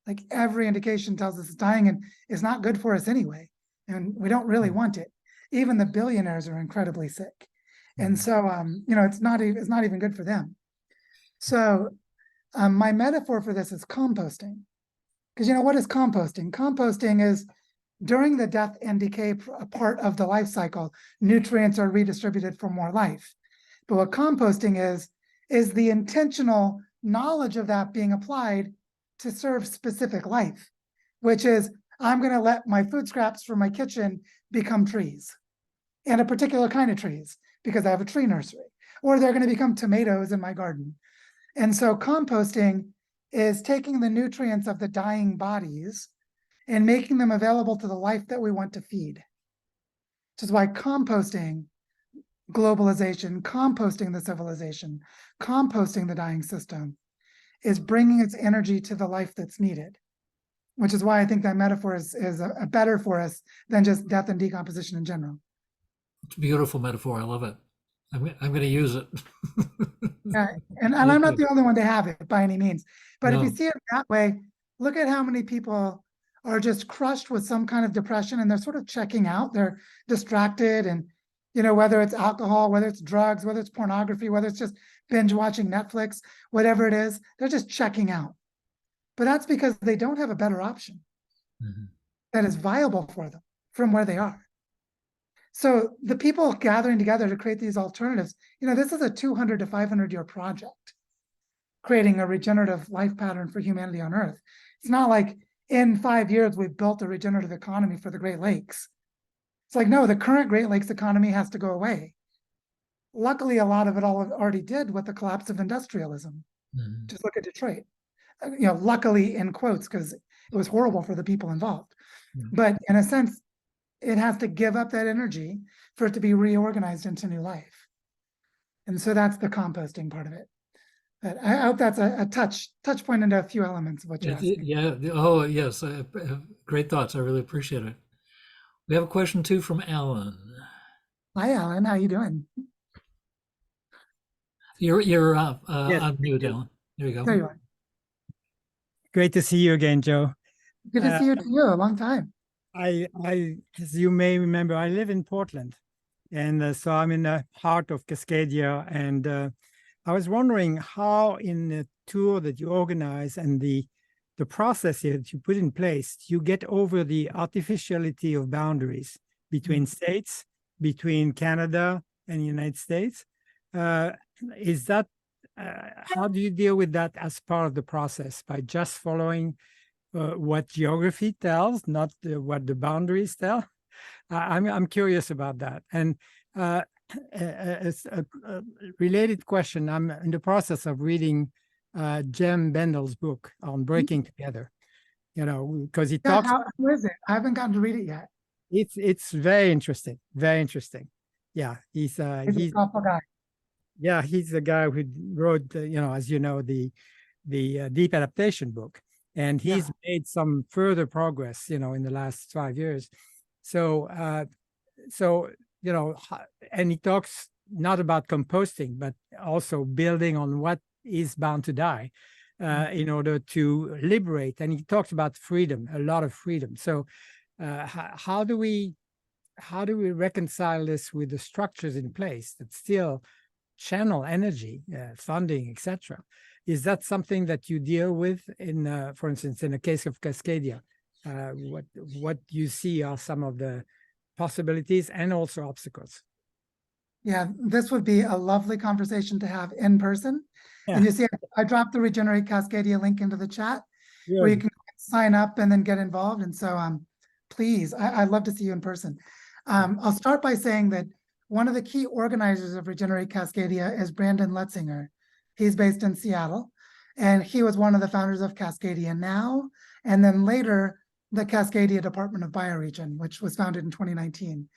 Like every indication tells us it's dying and is not good for us anyway. And we don't really want it. Even the billionaires are incredibly sick. And so, it's not even good for them. So my metaphor for this is composting. Because what is composting? Composting is during the death and decay part of the life cycle, nutrients are redistributed for more life. But what composting is the intentional knowledge of that being applied to serve specific life, which is I'm going to let my food scraps from my kitchen become trees, and a particular kind of trees, because I have a tree nursery, or they're going to become tomatoes in my garden. And so composting is taking the nutrients of the dying bodies and making them available to the life that we want to feed. Which is why composting globalization, composting the civilization, composting the dying system is bringing its energy to the life that's needed. Which is why I think that metaphor is a better for us than just death and decomposition in general. It's a beautiful metaphor. I love it. I'm going to use it. Yeah, and I'm not the only one to have it by any means. But if you No. see it that way, look at how many people are just crushed with some kind of depression and they're sort of checking out. They're distracted, and whether it's alcohol, whether it's drugs, whether it's pornography, whether it's just binge watching Netflix, whatever it is, they're just checking out. But that's because they don't have a better option that is viable for them from where they are. So the people gathering together to create these alternatives, this is a 200 to 500 year project. creating a regenerative life pattern for humanity on Earth. It's not like in 5 years we've built a regenerative economy for the Great Lakes. It's like, no, the current Great Lakes economy has to go away. Luckily, a lot of it already did with the collapse of industrialism. Mhm. Just look at Detroit. Luckily in quotes, because it was horrible for the people involved. Yeah. But in a sense, it has to give up that energy for it to be reorganized into new life. And so that's the composting part of it. But I hope that's a touch point into a few elements of what you're asking. Yeah. Oh, yes. Great thoughts. I really appreciate it. We have a question too from Alan. Hi, Alan. How you doing? You're Yes, on mute, thank you. Alan. There you There go. you are. Great to see you again, Joe. Good to Uh, see you too. A long time. as you may remember, I live in Portland, and so I'm in the heart of Cascadia. And I was wondering how, in the tour that you organize and the process that you put in place, you get over the artificiality of boundaries between states, between Canada and the United States. Is that how do you deal with that as part of the process, by just following what geography tells, not what the boundaries tell? I'm curious about that. And it's a related question. I'm in the process of reading Jem Bendel's book on breaking together. Because he Yeah, talks. how is it? I haven't gotten to read it yet. It's very interesting. Very interesting. Yeah, He's a thoughtful guy. yeah, he's the guy who wrote, as you know, the deep adaptation book, and he's made some further progress, in the last 5 years. So, and he talks not about composting, but also building on what is bound to die, in order to liberate. And he talks about freedom, a lot of freedom. So, how do we reconcile this with the structures in place that still channel energy, funding, etc.? Is that something that you deal with in, for instance, in the case of Cascadia? What you see are some of the possibilities and also obstacles. Yeah, this would be a lovely conversation to have in person. And Yeah. you see, I dropped the Regenerate Cascadia link into the chat where you Good. can sign up and then get involved. And so please, I'd love to see you in person. I'll start by saying that one of the key organizers of Regenerate Cascadia is Brandon Letzinger. He's based in Seattle, and he was one of the founders of Cascadia Now, and then later the Cascadia Department of Bioregion, which was founded in 2019.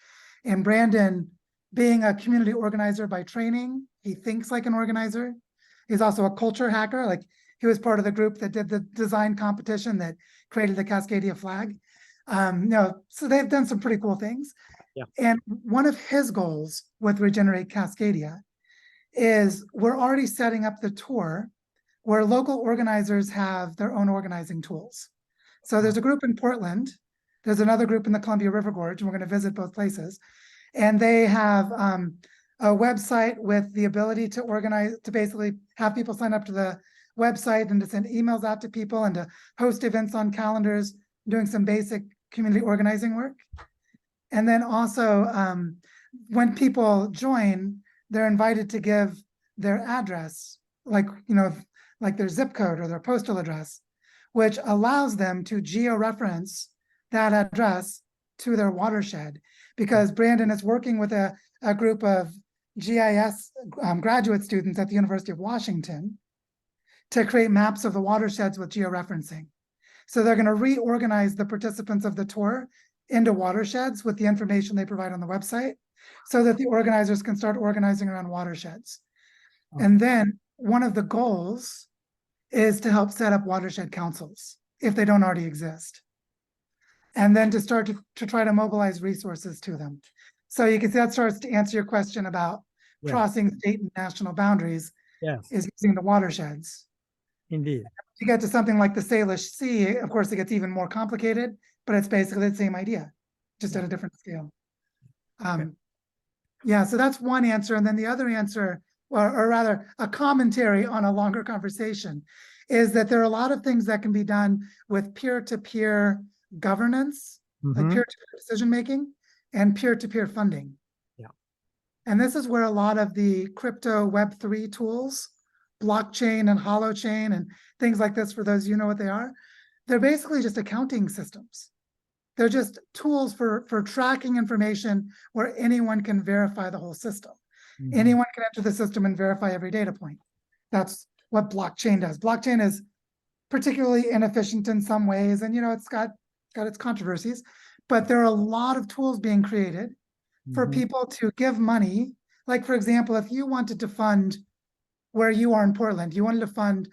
And Brandon, being a community organizer by training, he thinks like an organizer. He's also a culture hacker. Like, he was part of the group that did the design competition that created the Cascadia flag. So they've done some pretty cool things. Yeah. And one of his goals with Regenerate Cascadia is we're already setting up the tour where local organizers have their own organizing tools. So there's a group in Portland, there's another group in the Columbia River Gorge, and we're going to visit both places. And they have a website with the ability to organize, to basically have people sign up to the website and to send emails out to people and to host events on calendars, doing some basic community organizing work. And then also, when people join, they're invited to give their address, like their zip code or their postal address, which allows them to georeference that address to their watershed. Because Brandon is working with a group of GIS graduate students at the University of Washington to create maps of the watersheds with georeferencing. So they're going to reorganize the participants of the tour into watersheds with the information they provide on the website, so that the organizers can start organizing around watersheds. Okay. And then one of the goals is to help set up watershed councils if they don't already exist. And then to start to try to mobilize resources to them. So you can see that starts to answer your question about crossing state and national boundaries. Yes. Is using the watersheds. Indeed. You get to something like the Salish Sea, of course, it gets even more complicated, but it's basically the same idea, just at a different scale. Yeah, so that's one answer. And then the other answer, or rather a commentary on a longer conversation, is that there are a lot of things that can be done with peer-to-peer governance, like peer-to-peer decision-making, and peer-to-peer funding. Yeah. And this is where a lot of the crypto Web3 tools blockchain and holochain and things like this, for those you know what they are, they're basically just accounting systems. They're just tools for tracking information where anyone can verify the whole system. Mhm. Anyone can enter the system and verify every data point. That's what blockchain does. Blockchain is particularly inefficient in some ways, and it's got its controversies, but there are a lot of tools being created for Mhm. people to give money. Like, for example, if you wanted to fund where you are in Portland, you wanted to fund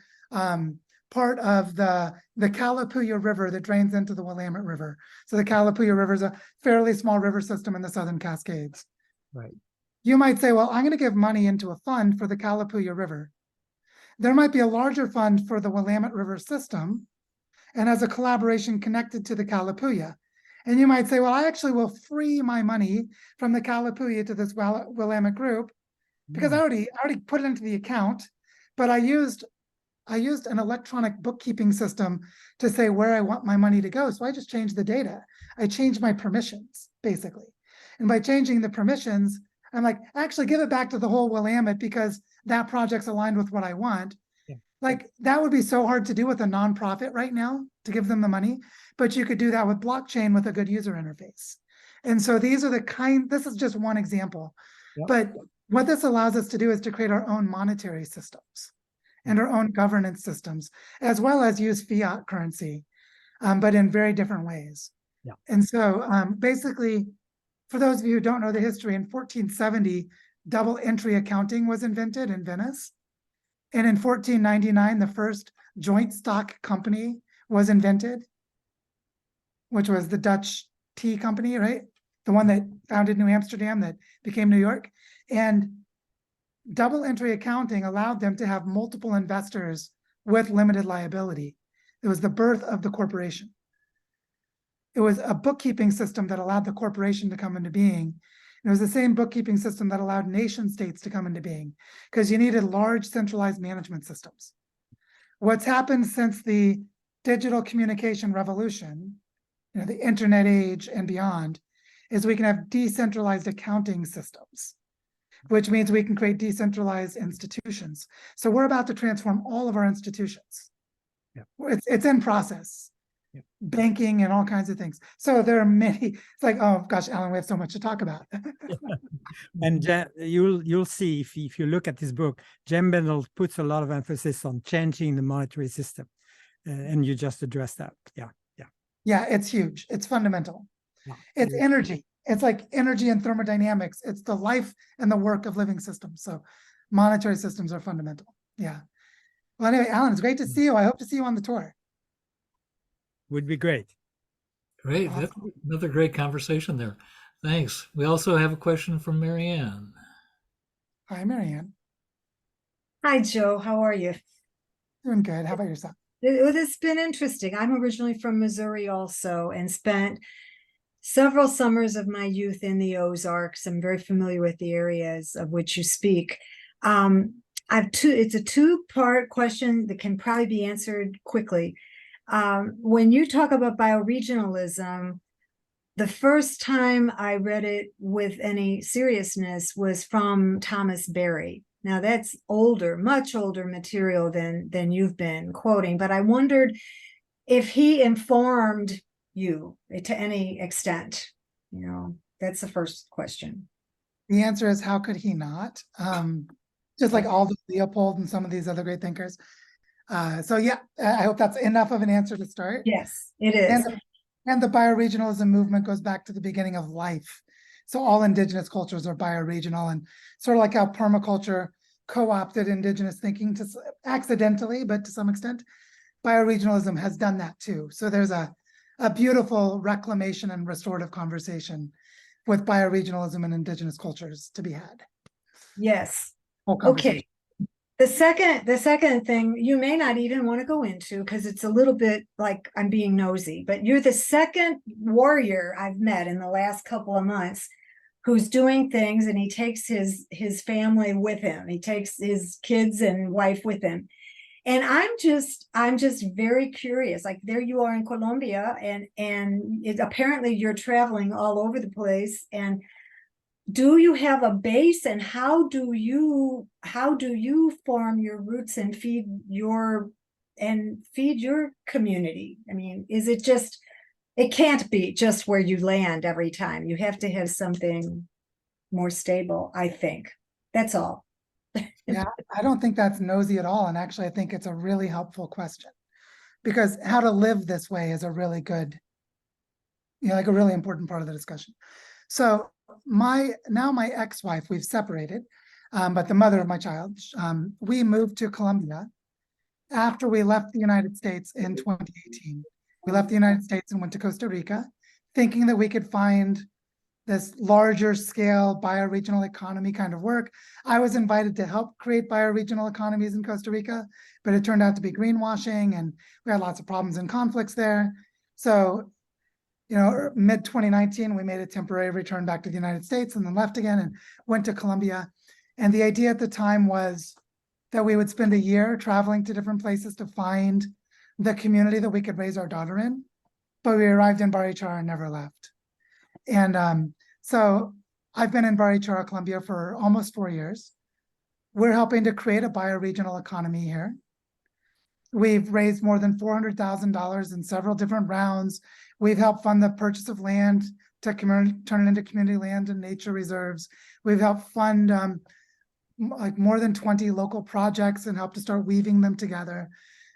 part of the Calapooya River that drains into the Willamette River. So the Calapooya River is a fairly small river system in the Southern Cascades. Right. You might say, well, I'm going to give money into a fund for the Calapooya River. There might be a larger fund for the Willamette River system, and as a collaboration connected to the Calapooya. And you might say, well, I actually will free my money from the Calapooya to this Willamette group because I already put it into the account, but I used an electronic bookkeeping system to say where I want my money to go. So I just changed the data. I changed my permissions, basically. And by changing the permissions, I'm like, actually give it back to the whole Willamette because that project's aligned with what I want. Yeah. Like, that would be so hard to do with a nonprofit right now to give them the money, but you could do that with blockchain with a good user interface. And so these are this is just one example, Yep. but what this allows us to do is to create our own monetary systems and our own governance systems, as well as use fiat currency, but in very different ways. Yeah. And so basically, for those of you who don't know the history, in 1470, double entry accounting was invented in Venice. And in 1499, the first joint stock company was invented, which was the Dutch tea company, right? The one that founded New Amsterdam that became New York. And double entry accounting allowed them to have multiple investors with limited liability. It was the birth of the corporation. It was a bookkeeping system that allowed the corporation to come into being. It was the same bookkeeping system that allowed nation states to come into being, because you needed large centralized management systems. What's happened since the digital communication revolution, the internet age and beyond, is we can have decentralized accounting systems, which means we can create decentralized institutions. So we're about to transform all of our institutions. Yeah. It's in process. Yeah. Banking and all kinds of things. So there are many. It's like, oh gosh, Alan, we have so much to talk about. And you'll see if you look at this book, Jem Bendel puts a lot of emphasis on changing the monetary system, and you just addressed that. Yeah, yeah, Yeah, it's huge. It's fundamental. yeah. It's energy. It's like energy and thermodynamics. It's the life and the work of living systems. So monetary systems are fundamental. Yeah. Well, anyway, Alan, it's great to see you. I hope to see you on the tour. Would be great. Great. That's another great conversation there. Thanks. We also have a question from Marianne. Hi, Marianne. Hi, Joe. How are you? Doing good. How about yourself? It's been interesting. I'm originally from Missouri also and spent several summers of my youth in the Ozarks. I'm very familiar with the areas of which you speak. It's a two-part question that can probably be answered quickly. When you talk about bioregionalism, the first time I read it with any seriousness was from Thomas Berry. Now that's older, much older material than you've been quoting, but I wondered if he informed you to any extent. That's the first question. The answer is, how could he not? Just like Aldous Leopold and some of these other great thinkers. So yeah, I hope that's enough of an answer to start. Yes, it is. And the bioregionalism movement goes back to the beginning of life. So all indigenous cultures are bioregional, and sort of like how permaculture co-opted indigenous thinking to accidentally, but to some extent, bioregionalism has done that too. So there's a beautiful reclamation and restorative conversation with bioregionalism and indigenous cultures to be had. Yes. Whole conversation. Okay. The second thing you may not even want to go into because it's a little bit like I'm being nosy, but you're the second warrior I've met in the last couple of months who's doing things, and he takes his family with him. He takes his kids and wife with him. And I'm just very curious. Like, there you are in Colombia, and apparently you're traveling all over the place. And do you have a base, and how do you form your roots and feed your community? I mean, is it just, it can't be just where you land every time. You have to have something more stable, I think. That's all. Yeah, I don't think that's nosy at all. And actually, I think it's a really helpful question, because how to live this way is a really good, like a really important part of the discussion. So my ex-wife, we've separated, but the mother of my child, we moved to Colombia after we left the United States in 2018. We left the United States and went to Costa Rica, thinking that we could find this larger scale bioregional economy kind of work. I was invited to help create bioregional economies in Costa Rica, but it turned out to be greenwashing, and we had lots of problems and conflicts there. So, mid 2019, we made a temporary return back to the United States and then left again and went to Colombia. And the idea at the time was that we would spend a year traveling to different places to find the community that we could raise our daughter in. But we arrived in Barichara and never left. And so I've been in Barichara, Colombia for almost 4 years. We're helping to create a bioregional economy here. We've raised more than $400,000 in several different rounds. We've helped fund the purchase of land to turn it into community land and nature reserves. We've helped fund like more than 20 local projects and helped to start weaving them together.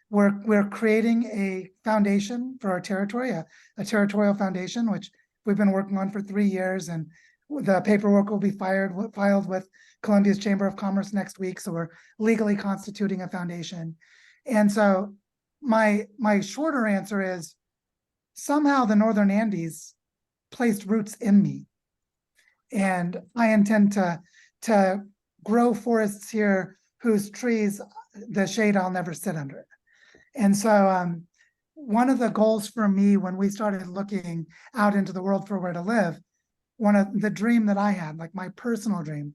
We're creating a foundation for our territory, a territorial foundation, which we've been working on for 3 years, and the paperwork will be filed with Colombia's Chamber of Commerce next week. So we're legally constituting a foundation. And so my shorter answer is, somehow the Northern Andes placed roots in me. And I intend to grow forests here whose trees, the shade I'll never sit under. And so one of the goals for me when we started looking out into the world for where to live, one of the dream that I had, like my personal dream,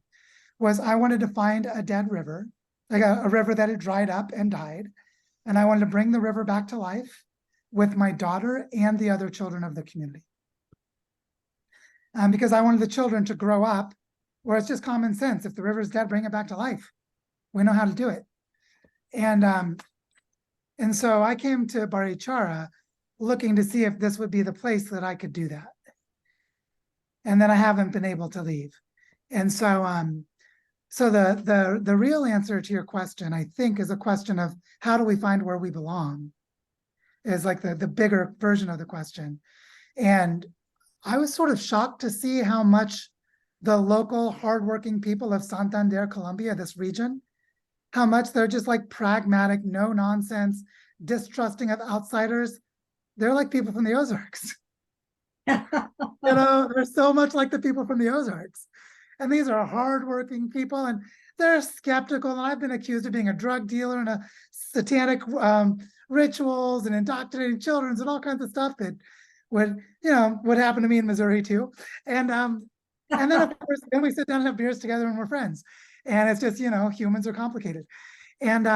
was I wanted to find a dead river, like a river that had dried up and died. And I wanted to bring the river back to life with my daughter and the other children of the community. Because I wanted the children to grow up where it's just common sense. If the river's dead, bring it back to life. We know how to do it. And so I came to Barichara looking to see if this would be the place that I could do that. And then I haven't been able to leave. And so so the real answer to your question, I think, is a question of how do we find where we belong, is like the bigger version of the question. And I was sort of shocked to see how much the local hardworking people of Santander, Colombia, this region, how much they're just like pragmatic, no nonsense, distrusting of outsiders. They're like people from the Ozarks. They're so much like the people from the Ozarks. And these are hardworking people, and they're skeptical. And I've been accused of being a drug dealer and a satanic rituals and indoctrinating children and all kinds of stuff that would happen to me in Missouri too. And then of course, then we sit down and have beers together and we're friends. And it's just, humans are complicated. And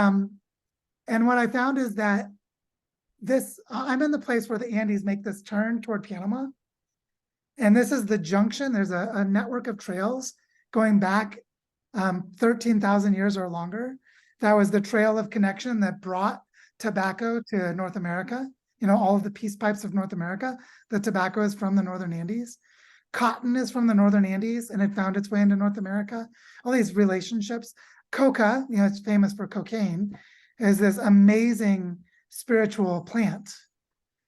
what I found is that I'm in the place where the Andes make this turn toward Panama. And this is the junction. There's a network of trails going back 13,000 years or longer. That was the trail of connection that brought tobacco to North America. All of the peace pipes of North America, the tobacco is from the Northern Andes. Cotton is from the Northern Andes, and it found its way into North America. All these relationships. Coca, it's famous for cocaine, is this amazing spiritual plant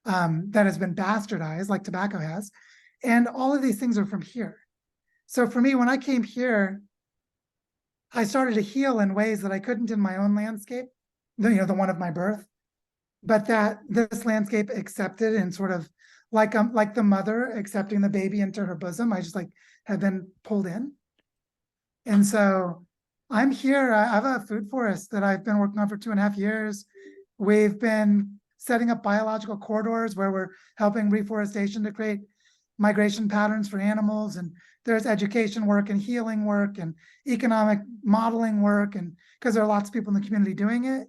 that has been bastardized like tobacco has. And all of these things are from here. So for me, when I came here, I started to heal in ways that I couldn't in my own landscape, the one of my birth, but that this landscape accepted, and sort of like the mother accepting the baby into her bosom, I just have been pulled in. And so I'm here. I have a food forest that I've been working on for 2.5 years. We've been setting up biological corridors where we're helping reforestation to create migration patterns for animals, and there's education work and healing work and economic modeling work, and because there are lots of people in the community doing it.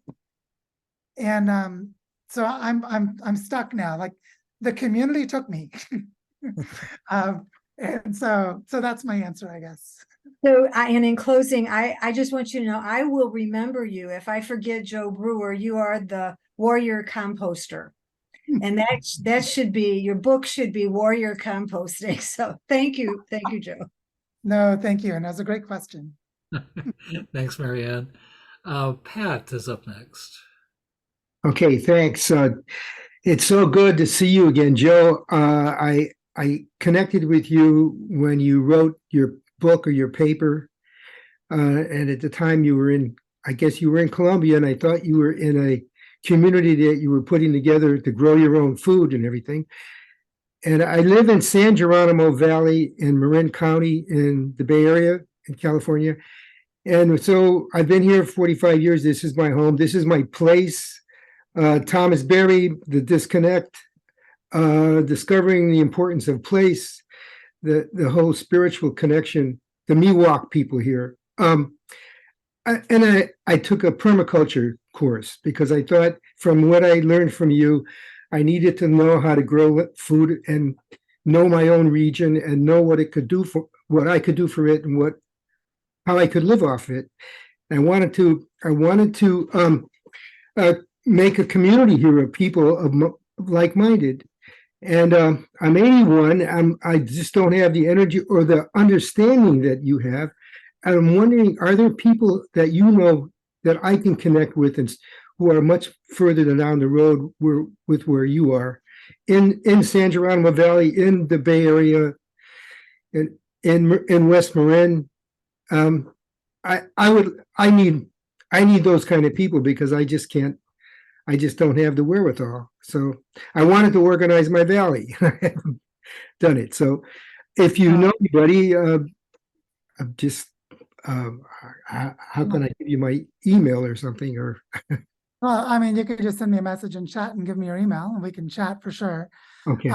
And so I'm stuck now. Like, the community took me. And so that's my answer, I guess. So, and in closing, I just want you to know, I will remember you. If I forget Joe Brewer, you are the warrior composter. And that should be, your book should be Warrior Composting. So thank you, Joe. No, thank you. And that was a great question. Thanks, Marianne. Pat is up next. Okay, thanks. It's so good to see you again, Joe. I connected with you when you wrote your book or your paper, and at the time you were in, I guess you were in Colombia, and I thought you were in a community that you were putting together to grow your own food and everything. And I live in San Geronimo Valley in Marin County in the Bay Area in California. And so I've been here 45 years. This is my home. This is my place. Thomas Berry, The Disconnect, discovering the importance of place, the whole spiritual connection, the Miwok people here. I took a permaculture course because I thought from what I learned from you, I needed to know how to grow food and know my own region and know what it could do for what I could do for it and how I could live off it. I wanted to make a community here of people of like-minded. And I'm 81. I just don't have the energy or the understanding that you have. And I'm wondering, are there people that you know that I can connect with and who are much further down the road with where you are in San Geronimo Valley, in the Bay Area, in West Marin? I need those kind of people because I just don't have the wherewithal. So I wanted to organize my valley. I haven't done it. So if you know anybody, I'm just how can I give you my email or something? Or Well, I mean, you could just send me a message in chat and give me your email and we can chat for sure. okay,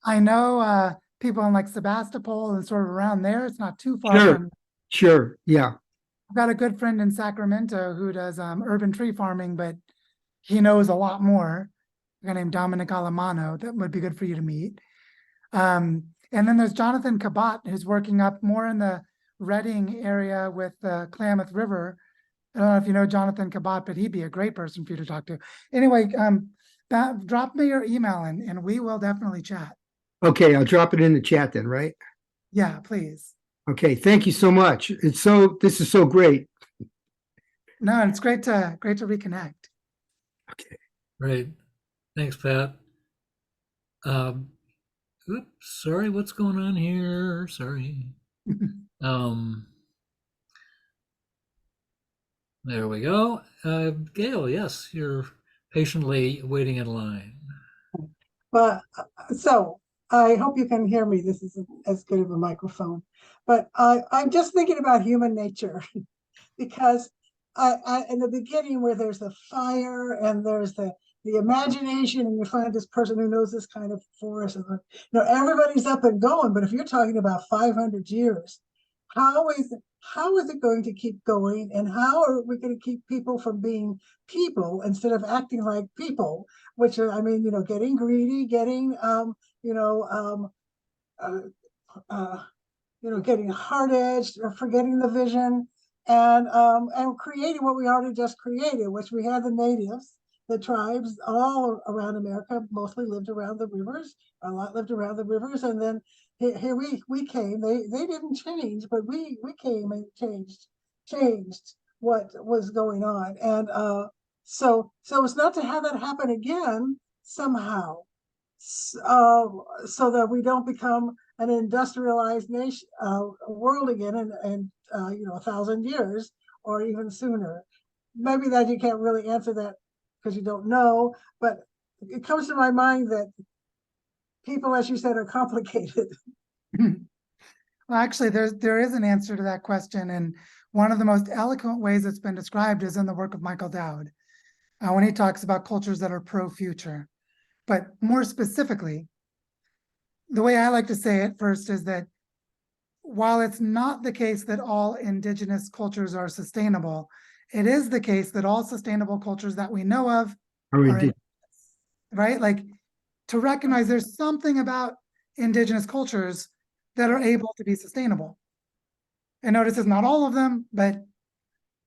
I know people in like Sebastopol and sort of around there. It's not too far from. Sure, yeah. I've got a good friend in Sacramento who does urban tree farming, but he knows a lot more. A guy named Dominic Alamano that would be good for you to meet. And then there's Jonathan Kabat, who's working up more in the Redding area with the Klamath River. I don't know if you know Jonathan Kabat, but he'd be a great person for you to talk to. Anyway, drop me your email and we will definitely chat. Okay, I'll drop it in the chat then, right? Yeah, please. Okay, thank you so much. This is so great. No, it's great to reconnect. Okay. Great. Thanks, Pat. Oops, sorry, what's going on here? Sorry. There we go. Gail, yes, you're patiently waiting in line. But so I hope you can hear me. This isn't as good of a microphone, but I'm just thinking about human nature because in the beginning where there's the fire and there's the imagination, and you find this person who knows this kind of forest, and everybody's up and going. But if you're talking about 500 years, how is it going to keep going, and how are we going to keep people from being people instead of acting like people? Which are, I mean, getting greedy, getting getting hard-edged, or forgetting the vision, and creating what we already just created, which we had the natives, the tribes all around America, mostly lived around the rivers. A lot lived around the rivers, and then here we came. They didn't change, but we came and changed what was going on, and so it's not to have that happen again somehow, so that we don't become an industrialized nation world again in 1,000 years or even sooner. Maybe that you can't really answer that because you don't know, but it comes to my mind that people, as you said, are complicated. Well, actually, there is an answer to that question, and one of the most eloquent ways it's been described is in the work of Michael Dowd, when he talks about cultures that are pro-future. But more specifically, the way I like to say it first is that while it's not the case that all indigenous cultures are sustainable, it is the case that all sustainable cultures that we know of are indigenous, right? Like, to recognize there's something about indigenous cultures that are able to be sustainable. And notice it's not all of them, but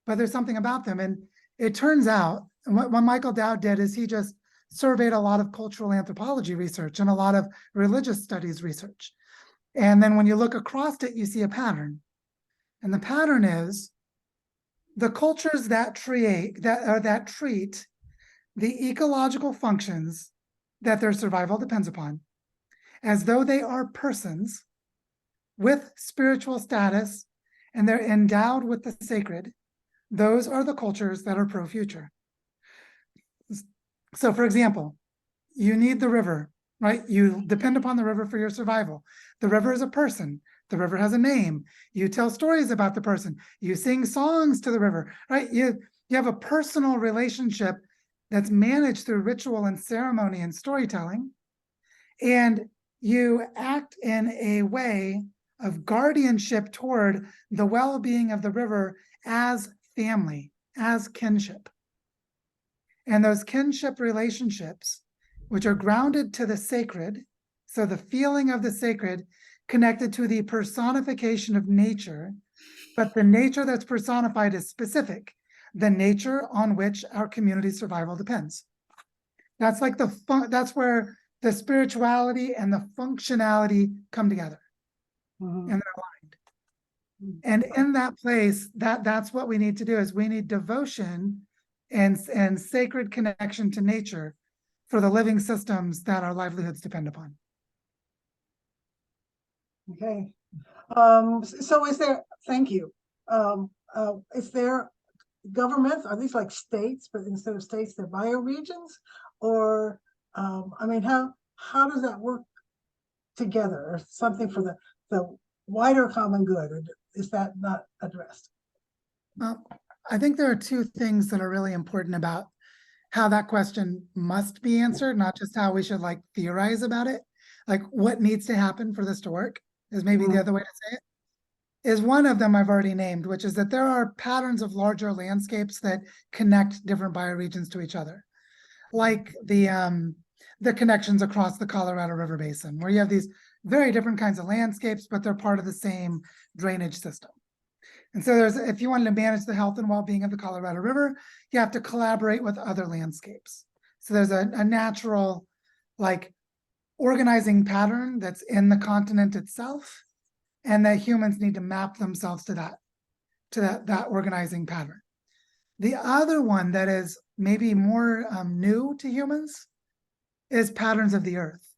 there's something about them. And it turns out, what Michael Dowd did is he just surveyed a lot of cultural anthropology research and a lot of religious studies research. And then when you look across it, you see a pattern. And the pattern is the cultures that treat the ecological functions that their survival depends upon as though they are persons with spiritual status and they're endowed with the sacred. Those are the cultures that are pro-future. So for example, you need the river, right? You depend upon the river for your survival. The river is a person. The river has a name. You tell stories about the person. You sing songs to the river, right? You have a personal relationship that's managed through ritual and ceremony and storytelling. And you act in a way of guardianship toward the well-being of the river as family, as kinship. And those kinship relationships, which are grounded to the sacred, so the feeling of the sacred connected to the personification of nature, but the nature that's personified is specific, the nature on which our community survival depends. That's like that's where the spirituality and the functionality come together. Mhm. And they're aligned. And in that place, that's what we need to do is we need devotion and sacred connection to nature for the living systems that our livelihoods depend upon. Okay. So is there, thank you. Is there governments, are these like states, but instead of states, they're bioregions? Or, I mean, how does that work together? Or something for the wider common good, or is that not addressed? I think there are two things that are really important about how that question must be answered, not just how we should like theorize about it. Like what needs to happen for this to work is maybe the other way to say it. Is one of them I've already named, which is that there are patterns of larger landscapes that connect different bioregions to each other. Like the connections across the Colorado River Basin, where you have these very different kinds of landscapes, but they're part of the same drainage system. And so if you wanted to manage the health and well-being of the Colorado River, you have to collaborate with other landscapes. So there's a natural like organizing pattern that's in the continent itself, and that humans need to map themselves to that organizing pattern. The other one that is maybe more new to humans is patterns of the earth.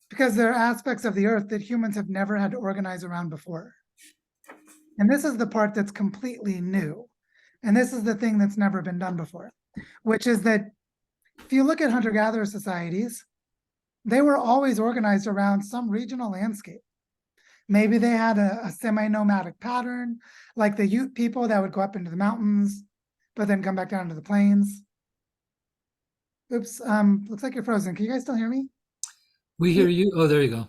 Because there are aspects of the earth that humans have never had to organize around before. And this is the part that's completely new. And this is the thing that's never been done before, which is that if you look at hunter-gatherer societies, they were always organized around some regional landscape. Maybe they had a semi-nomadic pattern, like the Ute people that would go up into the mountains, but then come back down to the plains. Oops, looks like you're frozen. Can you guys still hear me? We hear you. Oh, there you go.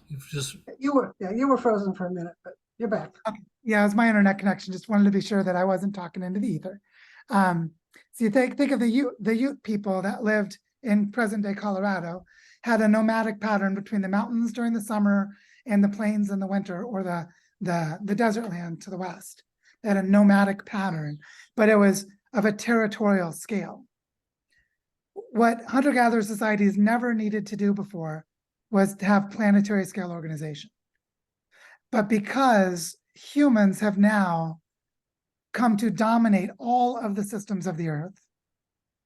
You were frozen for a minute, but you're back. Okay. Yeah, it was my internet connection. Just wanted to be sure that I wasn't talking into the ether. So you think of the Ute people that lived in present-day Colorado, had a nomadic pattern between the mountains during the summer and the plains in the winter, or the desert land to the west. They had a nomadic pattern, but it was of a territorial scale. What hunter-gatherer societies never needed to do before was to have planetary scale organization. But because humans have now come to dominate all of the systems of the earth,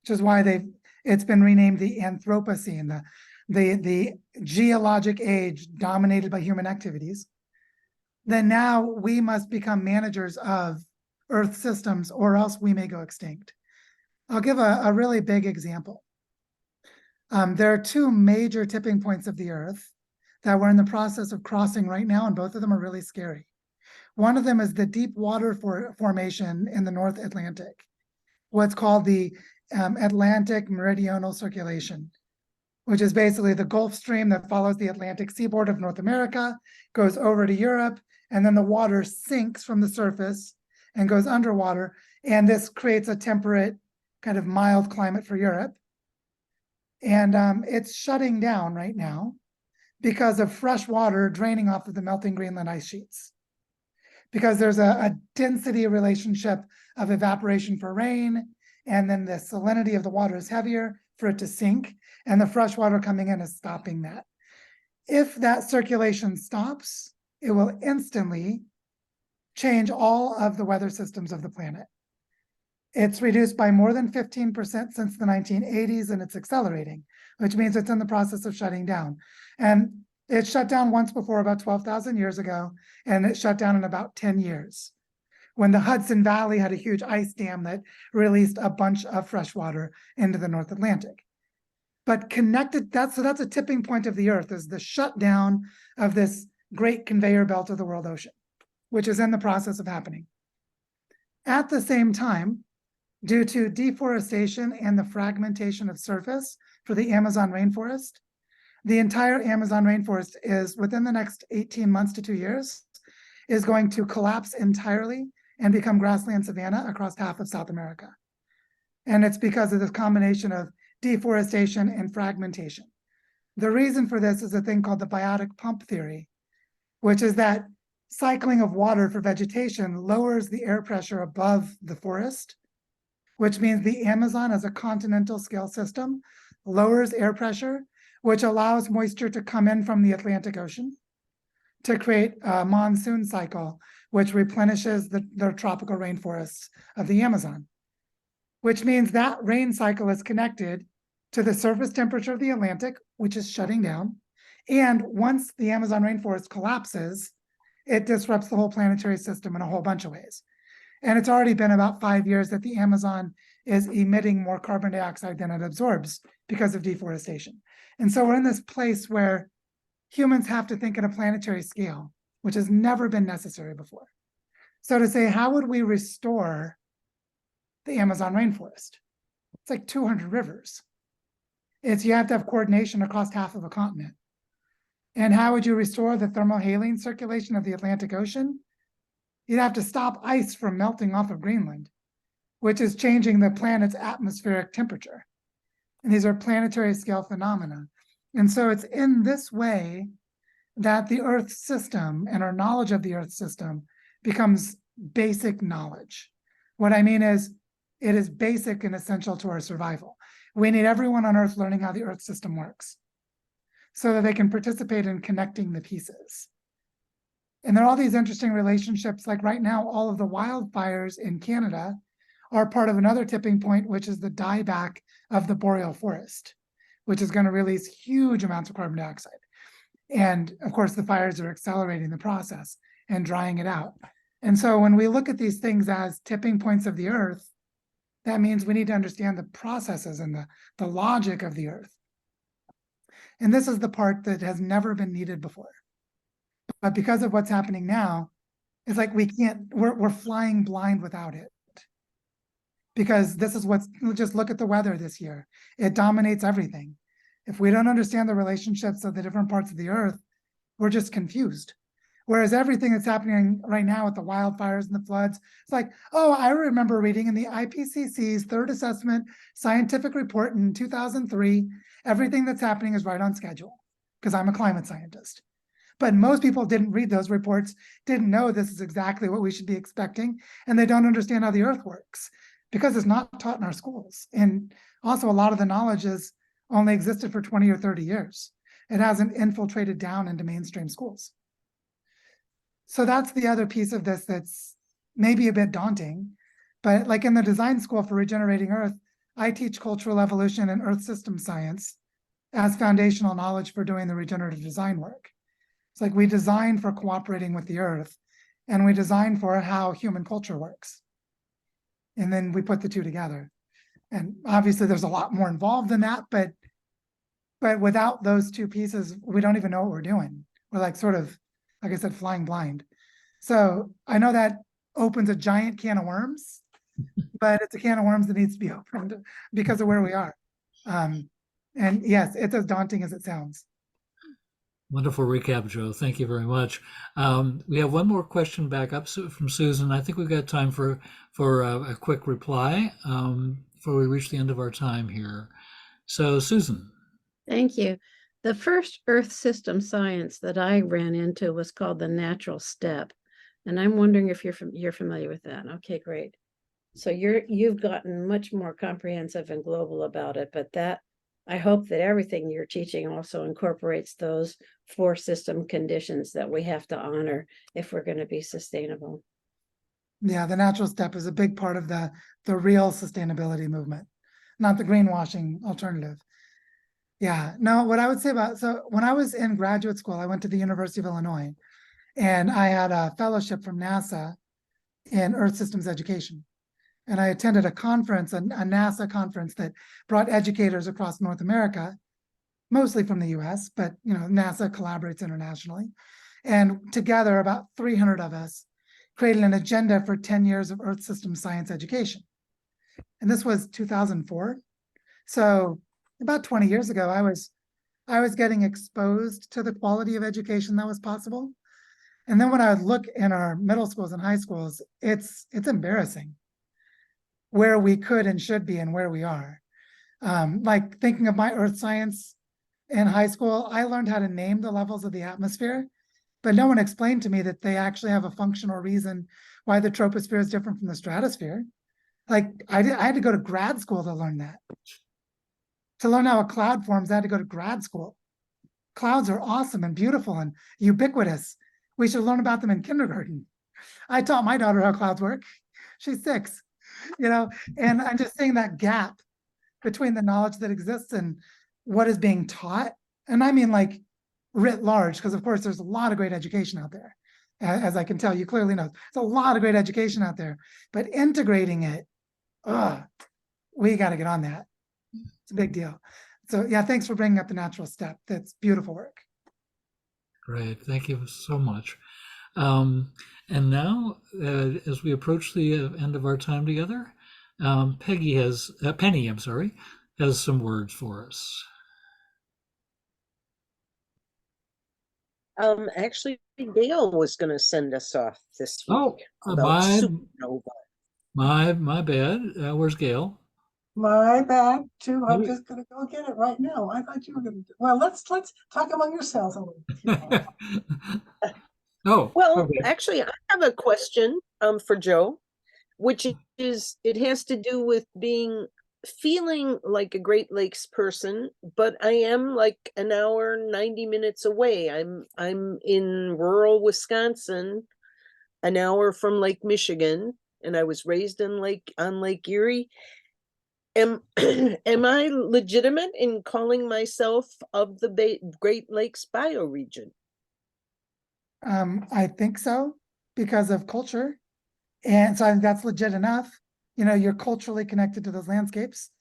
which is why it's been renamed the Anthropocene, the geologic age dominated by human activities, then now we must become managers of Earth systems, or else we may go extinct. I'll give a really big example. There are two major tipping points of the Earth that we're in the process of crossing right now, and both of them are really scary. One of them is the deep water formation in the North Atlantic, what's called the Atlantic Meridional Circulation, which is basically the Gulf Stream that follows the Atlantic seaboard of North America, goes over to Europe, and then the water sinks from the surface and goes underwater. And this creates a temperate, kind of mild climate for Europe. And it's shutting down right now because of fresh water draining off of the melting Greenland ice sheets. Because there's a density relationship of evaporation for rain, and then the salinity of the water is heavier for it to sink, and the fresh water coming in is stopping that. If that circulation stops, it will instantly change all of the weather systems of the planet. It's reduced by more than 15% since the 1980s, and it's accelerating, which means it's in the process of shutting down. And it shut down once before, about 12,000 years ago, and it shut down in about 10 years, when the Hudson Valley had a huge ice dam that released a bunch of fresh water into the North Atlantic. But connected, that's a tipping point of the Earth, is the shutdown of this great conveyor belt of the world ocean, which is in the process of happening. At the same time, due to deforestation and the fragmentation of surface for the Amazon rainforest, the entire Amazon rainforest is, within the next 18 months to 2 years, is going to collapse entirely and become grassland savanna across half of South America. And it's because of this combination of deforestation and fragmentation. The reason for this is a thing called the biotic pump theory, which is that cycling of water for vegetation lowers the air pressure above the forest, which means the Amazon as a continental scale system lowers air pressure, which allows moisture to come in from the Atlantic Ocean to create a monsoon cycle, which replenishes the tropical rainforests of the Amazon, which means that rain cycle is connected to the surface temperature of the Atlantic, which is shutting down. And once the Amazon rainforest collapses, it disrupts the whole planetary system in a whole bunch of ways. And it's already been about 5 years that the Amazon is emitting more carbon dioxide than it absorbs because of deforestation. And so we're in this place where humans have to think at a planetary scale, which has never been necessary before. So to say, how would we restore the Amazon rainforest? It's like 200 rivers. You have to have coordination across half of a continent. And how would you restore the thermohaline circulation of the Atlantic Ocean? You'd have to stop ice from melting off of Greenland, which is changing the planet's atmospheric temperature. And these are planetary scale phenomena. And so it's in this way that the Earth system and our knowledge of the Earth system becomes basic knowledge. What I mean is, it is basic and essential to our survival. We need everyone on Earth learning how the Earth system works so that they can participate in connecting the pieces. And there are all these interesting relationships. Like right now, all of the wildfires in Canada are part of another tipping point, which is the dieback of the boreal forest, which is going to release huge amounts of carbon dioxide. And of course, the fires are accelerating the process and drying it out. And so when we look at these things as tipping points of the Earth, that means we need to understand the processes and the logic of the Earth. And this is the part that has never been needed before. But because of what's happening now, it's like we're flying blind without it. Because this is just look at the weather this year. It dominates everything. If we don't understand the relationships of the different parts of the Earth, we're just confused. Whereas everything that's happening right now with the wildfires and the floods, it's like, oh, I remember reading in the IPCC's third assessment scientific report in 2003, everything that's happening is right on schedule, because I'm a climate scientist. But most people didn't read those reports, didn't know this is exactly what we should be expecting, and they don't understand how the Earth works, because it's not taught in our schools. And also a lot of the knowledge has only existed for 20 or 30 years. It hasn't infiltrated down into mainstream schools. So that's the other piece of this that's maybe a bit daunting, but like in the design school for Regenerating Earth, I teach cultural evolution and earth system science as foundational knowledge for doing the regenerative design work. It's like we design for cooperating with the Earth, and we design for how human culture works. And then we put the two together. And obviously there's a lot more involved than that, but without those two pieces, we don't even know what we're doing. We're like sort of, like I said, flying blind. So I know that opens a giant can of worms, but it's a can of worms that needs to be opened because of where we are. And yes, it's as daunting as it sounds. Wonderful recap, Joe. Thank you very much. We have one more question back up from Susan. I think we've got time for a quick reply before we reach the end of our time here. So, Susan. Thank you. The first Earth system science that I ran into was called the natural step. And I'm wondering if you're familiar with that. Okay, great. So you've gotten much more comprehensive and global about it, but that I hope that everything you're teaching also incorporates those 4 system conditions that we have to honor if we're going to be sustainable. Yeah, the natural step is a big part of the real sustainability movement, not the greenwashing alternative. Yeah, no, what I would say about, so when I was in graduate school, I went to the University of Illinois, and I had a fellowship from NASA in Earth Systems Education. And I attended a conference, a NASA conference that brought educators across North America, mostly from the US, but you know, NASA collaborates internationally. And together, about 300 of us created an agenda for 10 years of Earth Systems Science education. And this was 2004. So about 20 years ago, I was getting exposed to the quality of education that was possible. And then when I would look in our middle schools and high schools, it's embarrassing where we could and should be and where we are. Like thinking of my earth science in high school, I learned how to name the levels of the atmosphere, but no one explained to me that they actually have a functional reason why the troposphere is different from the stratosphere. Like I had to go to grad school to learn that. To learn how a cloud forms, I had to go to grad school. Clouds are awesome and beautiful and ubiquitous. We should learn about them in kindergarten. I taught my daughter how clouds work. She's 6, you know, and I'm just saying that gap between the knowledge that exists and what is being taught. And I mean like writ large, because of course there's a lot of great education out there. As I can tell, you clearly know, there's a lot of great education out there, but integrating it, we got to get on that. It's a big deal. So yeah, thanks for bringing up the natural step. That's beautiful work. Great, thank you so much. And now, as we approach the end of our time together, Penny, I'm sorry, has some words for us. Actually, Gail was going to send us off this week Oh, about supernova. my bad. Where's Gail? My bad too. I'm just gonna go get it right now. I thought you were gonna do. Well, let's talk among yourselves a little. Oh, Well, okay. actually, I have a question for Joe, which is it has to do with feeling like a Great Lakes person, but I am like an hour, 90 minutes away. I'm in rural Wisconsin, an hour from Lake Michigan, and I was raised on Lake Erie. Am I legitimate in calling myself of the Great Lakes bioregion? I think so, because of culture. And so I think that's legit enough. You know, you're culturally connected to those landscapes.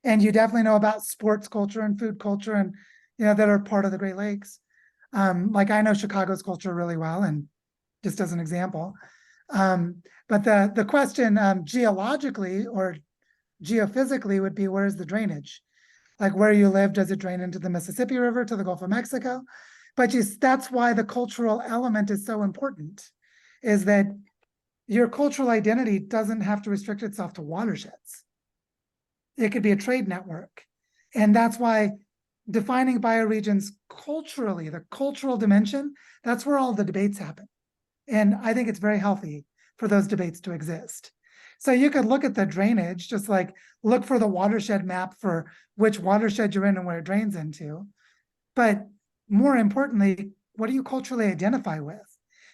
And you definitely know about sports culture and food culture and, you know, that are part of the Great Lakes. Like I know Chicago's culture really well, and just as an example. But the question geologically or geophysically would be, where's the drainage? Like where you live, does it drain into the Mississippi River, to the Gulf of Mexico? But that's why the cultural element is so important, is that your cultural identity doesn't have to restrict itself to watersheds. It could be a trade network. And that's why defining bioregions culturally, the cultural dimension, that's where all the debates happen. And I think it's very healthy for those debates to exist. So you could look at the drainage, just like look for the watershed map for which watershed you're in and where it drains into. But more importantly, what do you culturally identify with?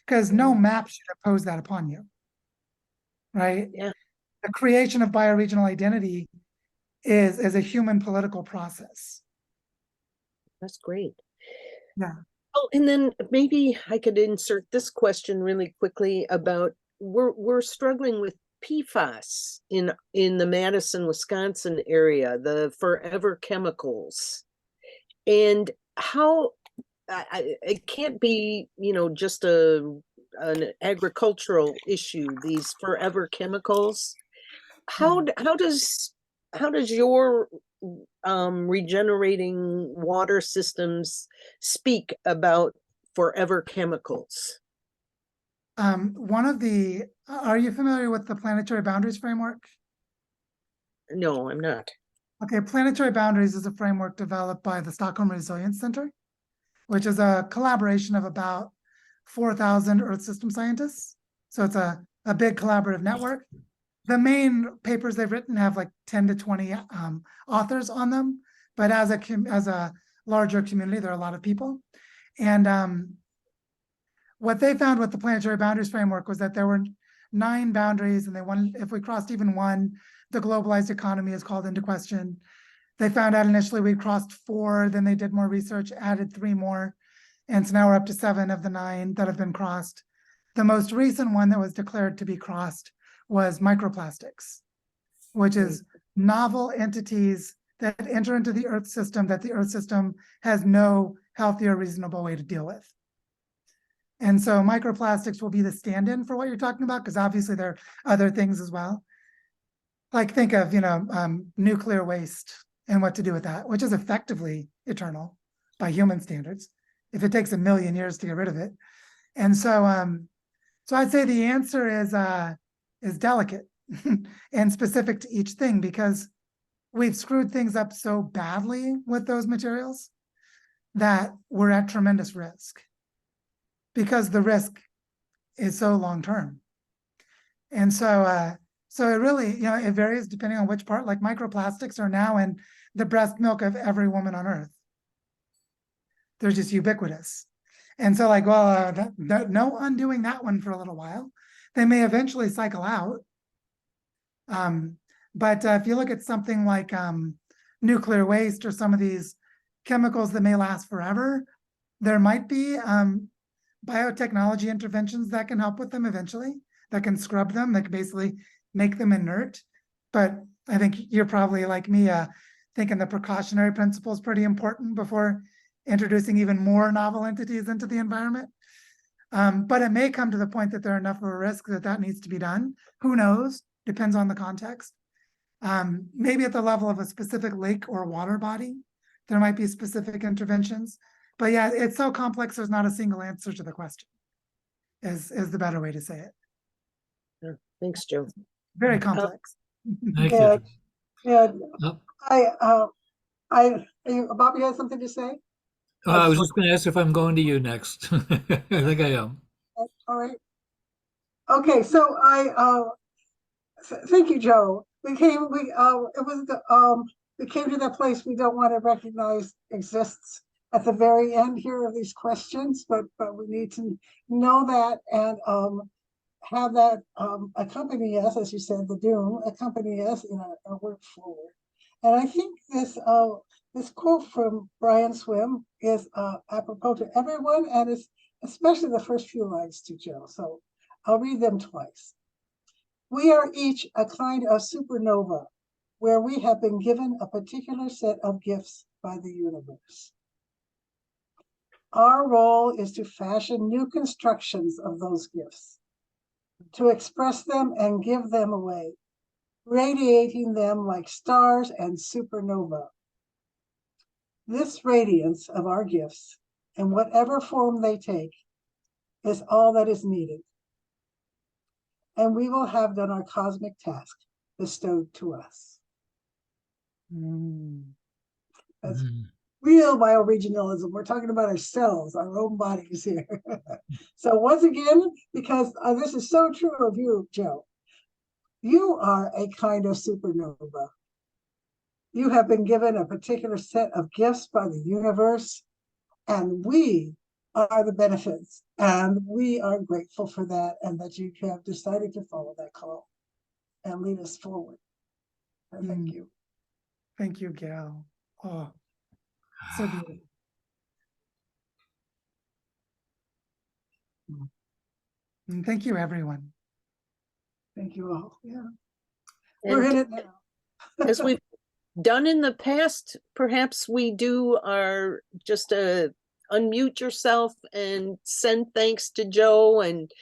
Because no map should impose that upon you, right? Yeah. The creation of bioregional identity is a human political process. That's great. Yeah. Oh, and then maybe I could insert this question really quickly about we're struggling with PFAS in the Madison, Wisconsin area, the forever chemicals, and how it can't be, you know, just an agricultural issue. These forever chemicals. How does your regenerating water systems speak about forever chemicals? Are you familiar with the planetary boundaries framework? No, I'm not. Okay, planetary boundaries is a framework developed by the Stockholm Resilience Center, which is a collaboration of about 4,000 Earth system scientists. So it's a big collaborative network. The main papers they've written have like 10 to 20 authors on them, but as a larger community, there are a lot of people. And what they found with the planetary boundaries framework was that there were 9 boundaries, and they wanted, if we crossed even one, the globalized economy is called into question. They found out initially we crossed 4, then they did more research, added 3 more. And so now we're up to 7 of the 9 that have been crossed. The most recent one that was declared to be crossed was microplastics, which is novel entities that enter into the Earth system that the Earth system has no healthy or reasonable way to deal with. And so microplastics will be the stand-in for what you're talking about, because obviously there are other things as well. Like think of, nuclear waste and what to do with that, which is effectively eternal by human standards, if it takes 1,000,000 years to get rid of it. And so, so I'd say the answer is delicate and specific to each thing, because we've screwed things up so badly with those materials that we're at tremendous risk, because the risk is so long term. And so, so it really, it varies depending on which part. Like microplastics are now in the breast milk of every woman on Earth. They're just ubiquitous. And so like, well, no undoing that one for a little while. They may eventually cycle out. But if you look at something like nuclear waste or some of these chemicals that may last forever, there might be biotechnology interventions that can help with them eventually, that can scrub them, that can basically make them inert. But I think you're probably like me, thinking the precautionary principle is pretty important before introducing even more novel entities into the environment. But it may come to the point that they're enough of a risk that needs to be done. Who knows? Depends on the context. Maybe at the level of a specific lake or water body, there might be specific interventions. But yeah, it's so complex, there's not a single answer to the question, is the better way to say it. Yeah, thanks, Joe. Very complex. Thank Yeah, you. yeah. Oh, Bobby has something to say? I was just going to ask if I'm going to you next. I think I am. All right. Okay, so thank you, Joe. We came to that place we don't want to recognize exists at the very end here of these questions, but we need to know that and have that accompany us, as you said, the doom accompany us in our work forward. And I think this quote from Brian Swim is apropos to everyone, and it's especially the first few lines to Joe. So I'll read them twice. We are each a kind of supernova where we have been given a particular set of gifts by the universe. Our role is to fashion new constructions of those gifts, to express them and give them away, radiating them like stars and supernova. This radiance of our gifts, in whatever form they take, is all that is needed. And we will have done our cosmic task bestowed to us. That's real bioregionalism. We're talking about ourselves, our own bodies here. So once again, because this is so true of you, Joe, you are a kind of supernova. You have been given a particular set of gifts by the universe, and we are the benefits. And we are grateful for that, and that you have decided to follow that call and lead us forward. And thank you. Thank you, Gail. Oh, so beautiful. And thank you, everyone. Thank you all. Yeah. And We're in it now. as we've done in the past, perhaps we do our just unmute yourself and send thanks to Joe and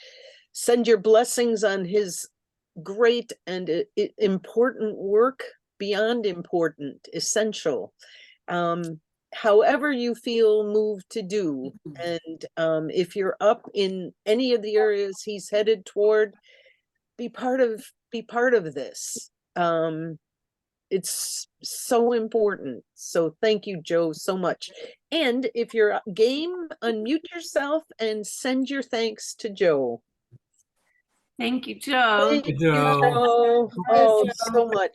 send your blessings on his great and important work, beyond important, essential. However you feel moved to do. And if you're up in any of the areas he's headed toward, be part of this. It's so important. So thank you, Joe, so much. And if you're game, unmute yourself and send your thanks to Joe. Thank you, Joe. Thank Thank you, you, Joe. Joe. Oh, so much.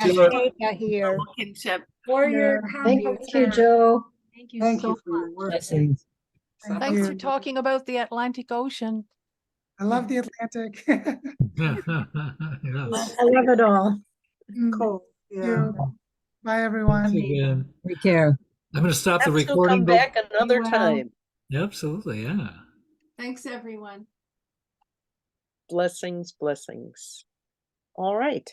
Here. Kinship. For your Thank you, contribution. Joe. Thank you Thank so you for your much. work. Blessings. Thank Thanks for you. talking about the Atlantic Ocean. I love the Atlantic. Yes. I love it all. Cold, Thank yeah. you. Bye, Thanks everyone. again. Take care. I'm going to stop the Perhaps you'll come recording, but back another will. time. absolutely, yeah. Thanks, everyone. Blessings, blessings. All right.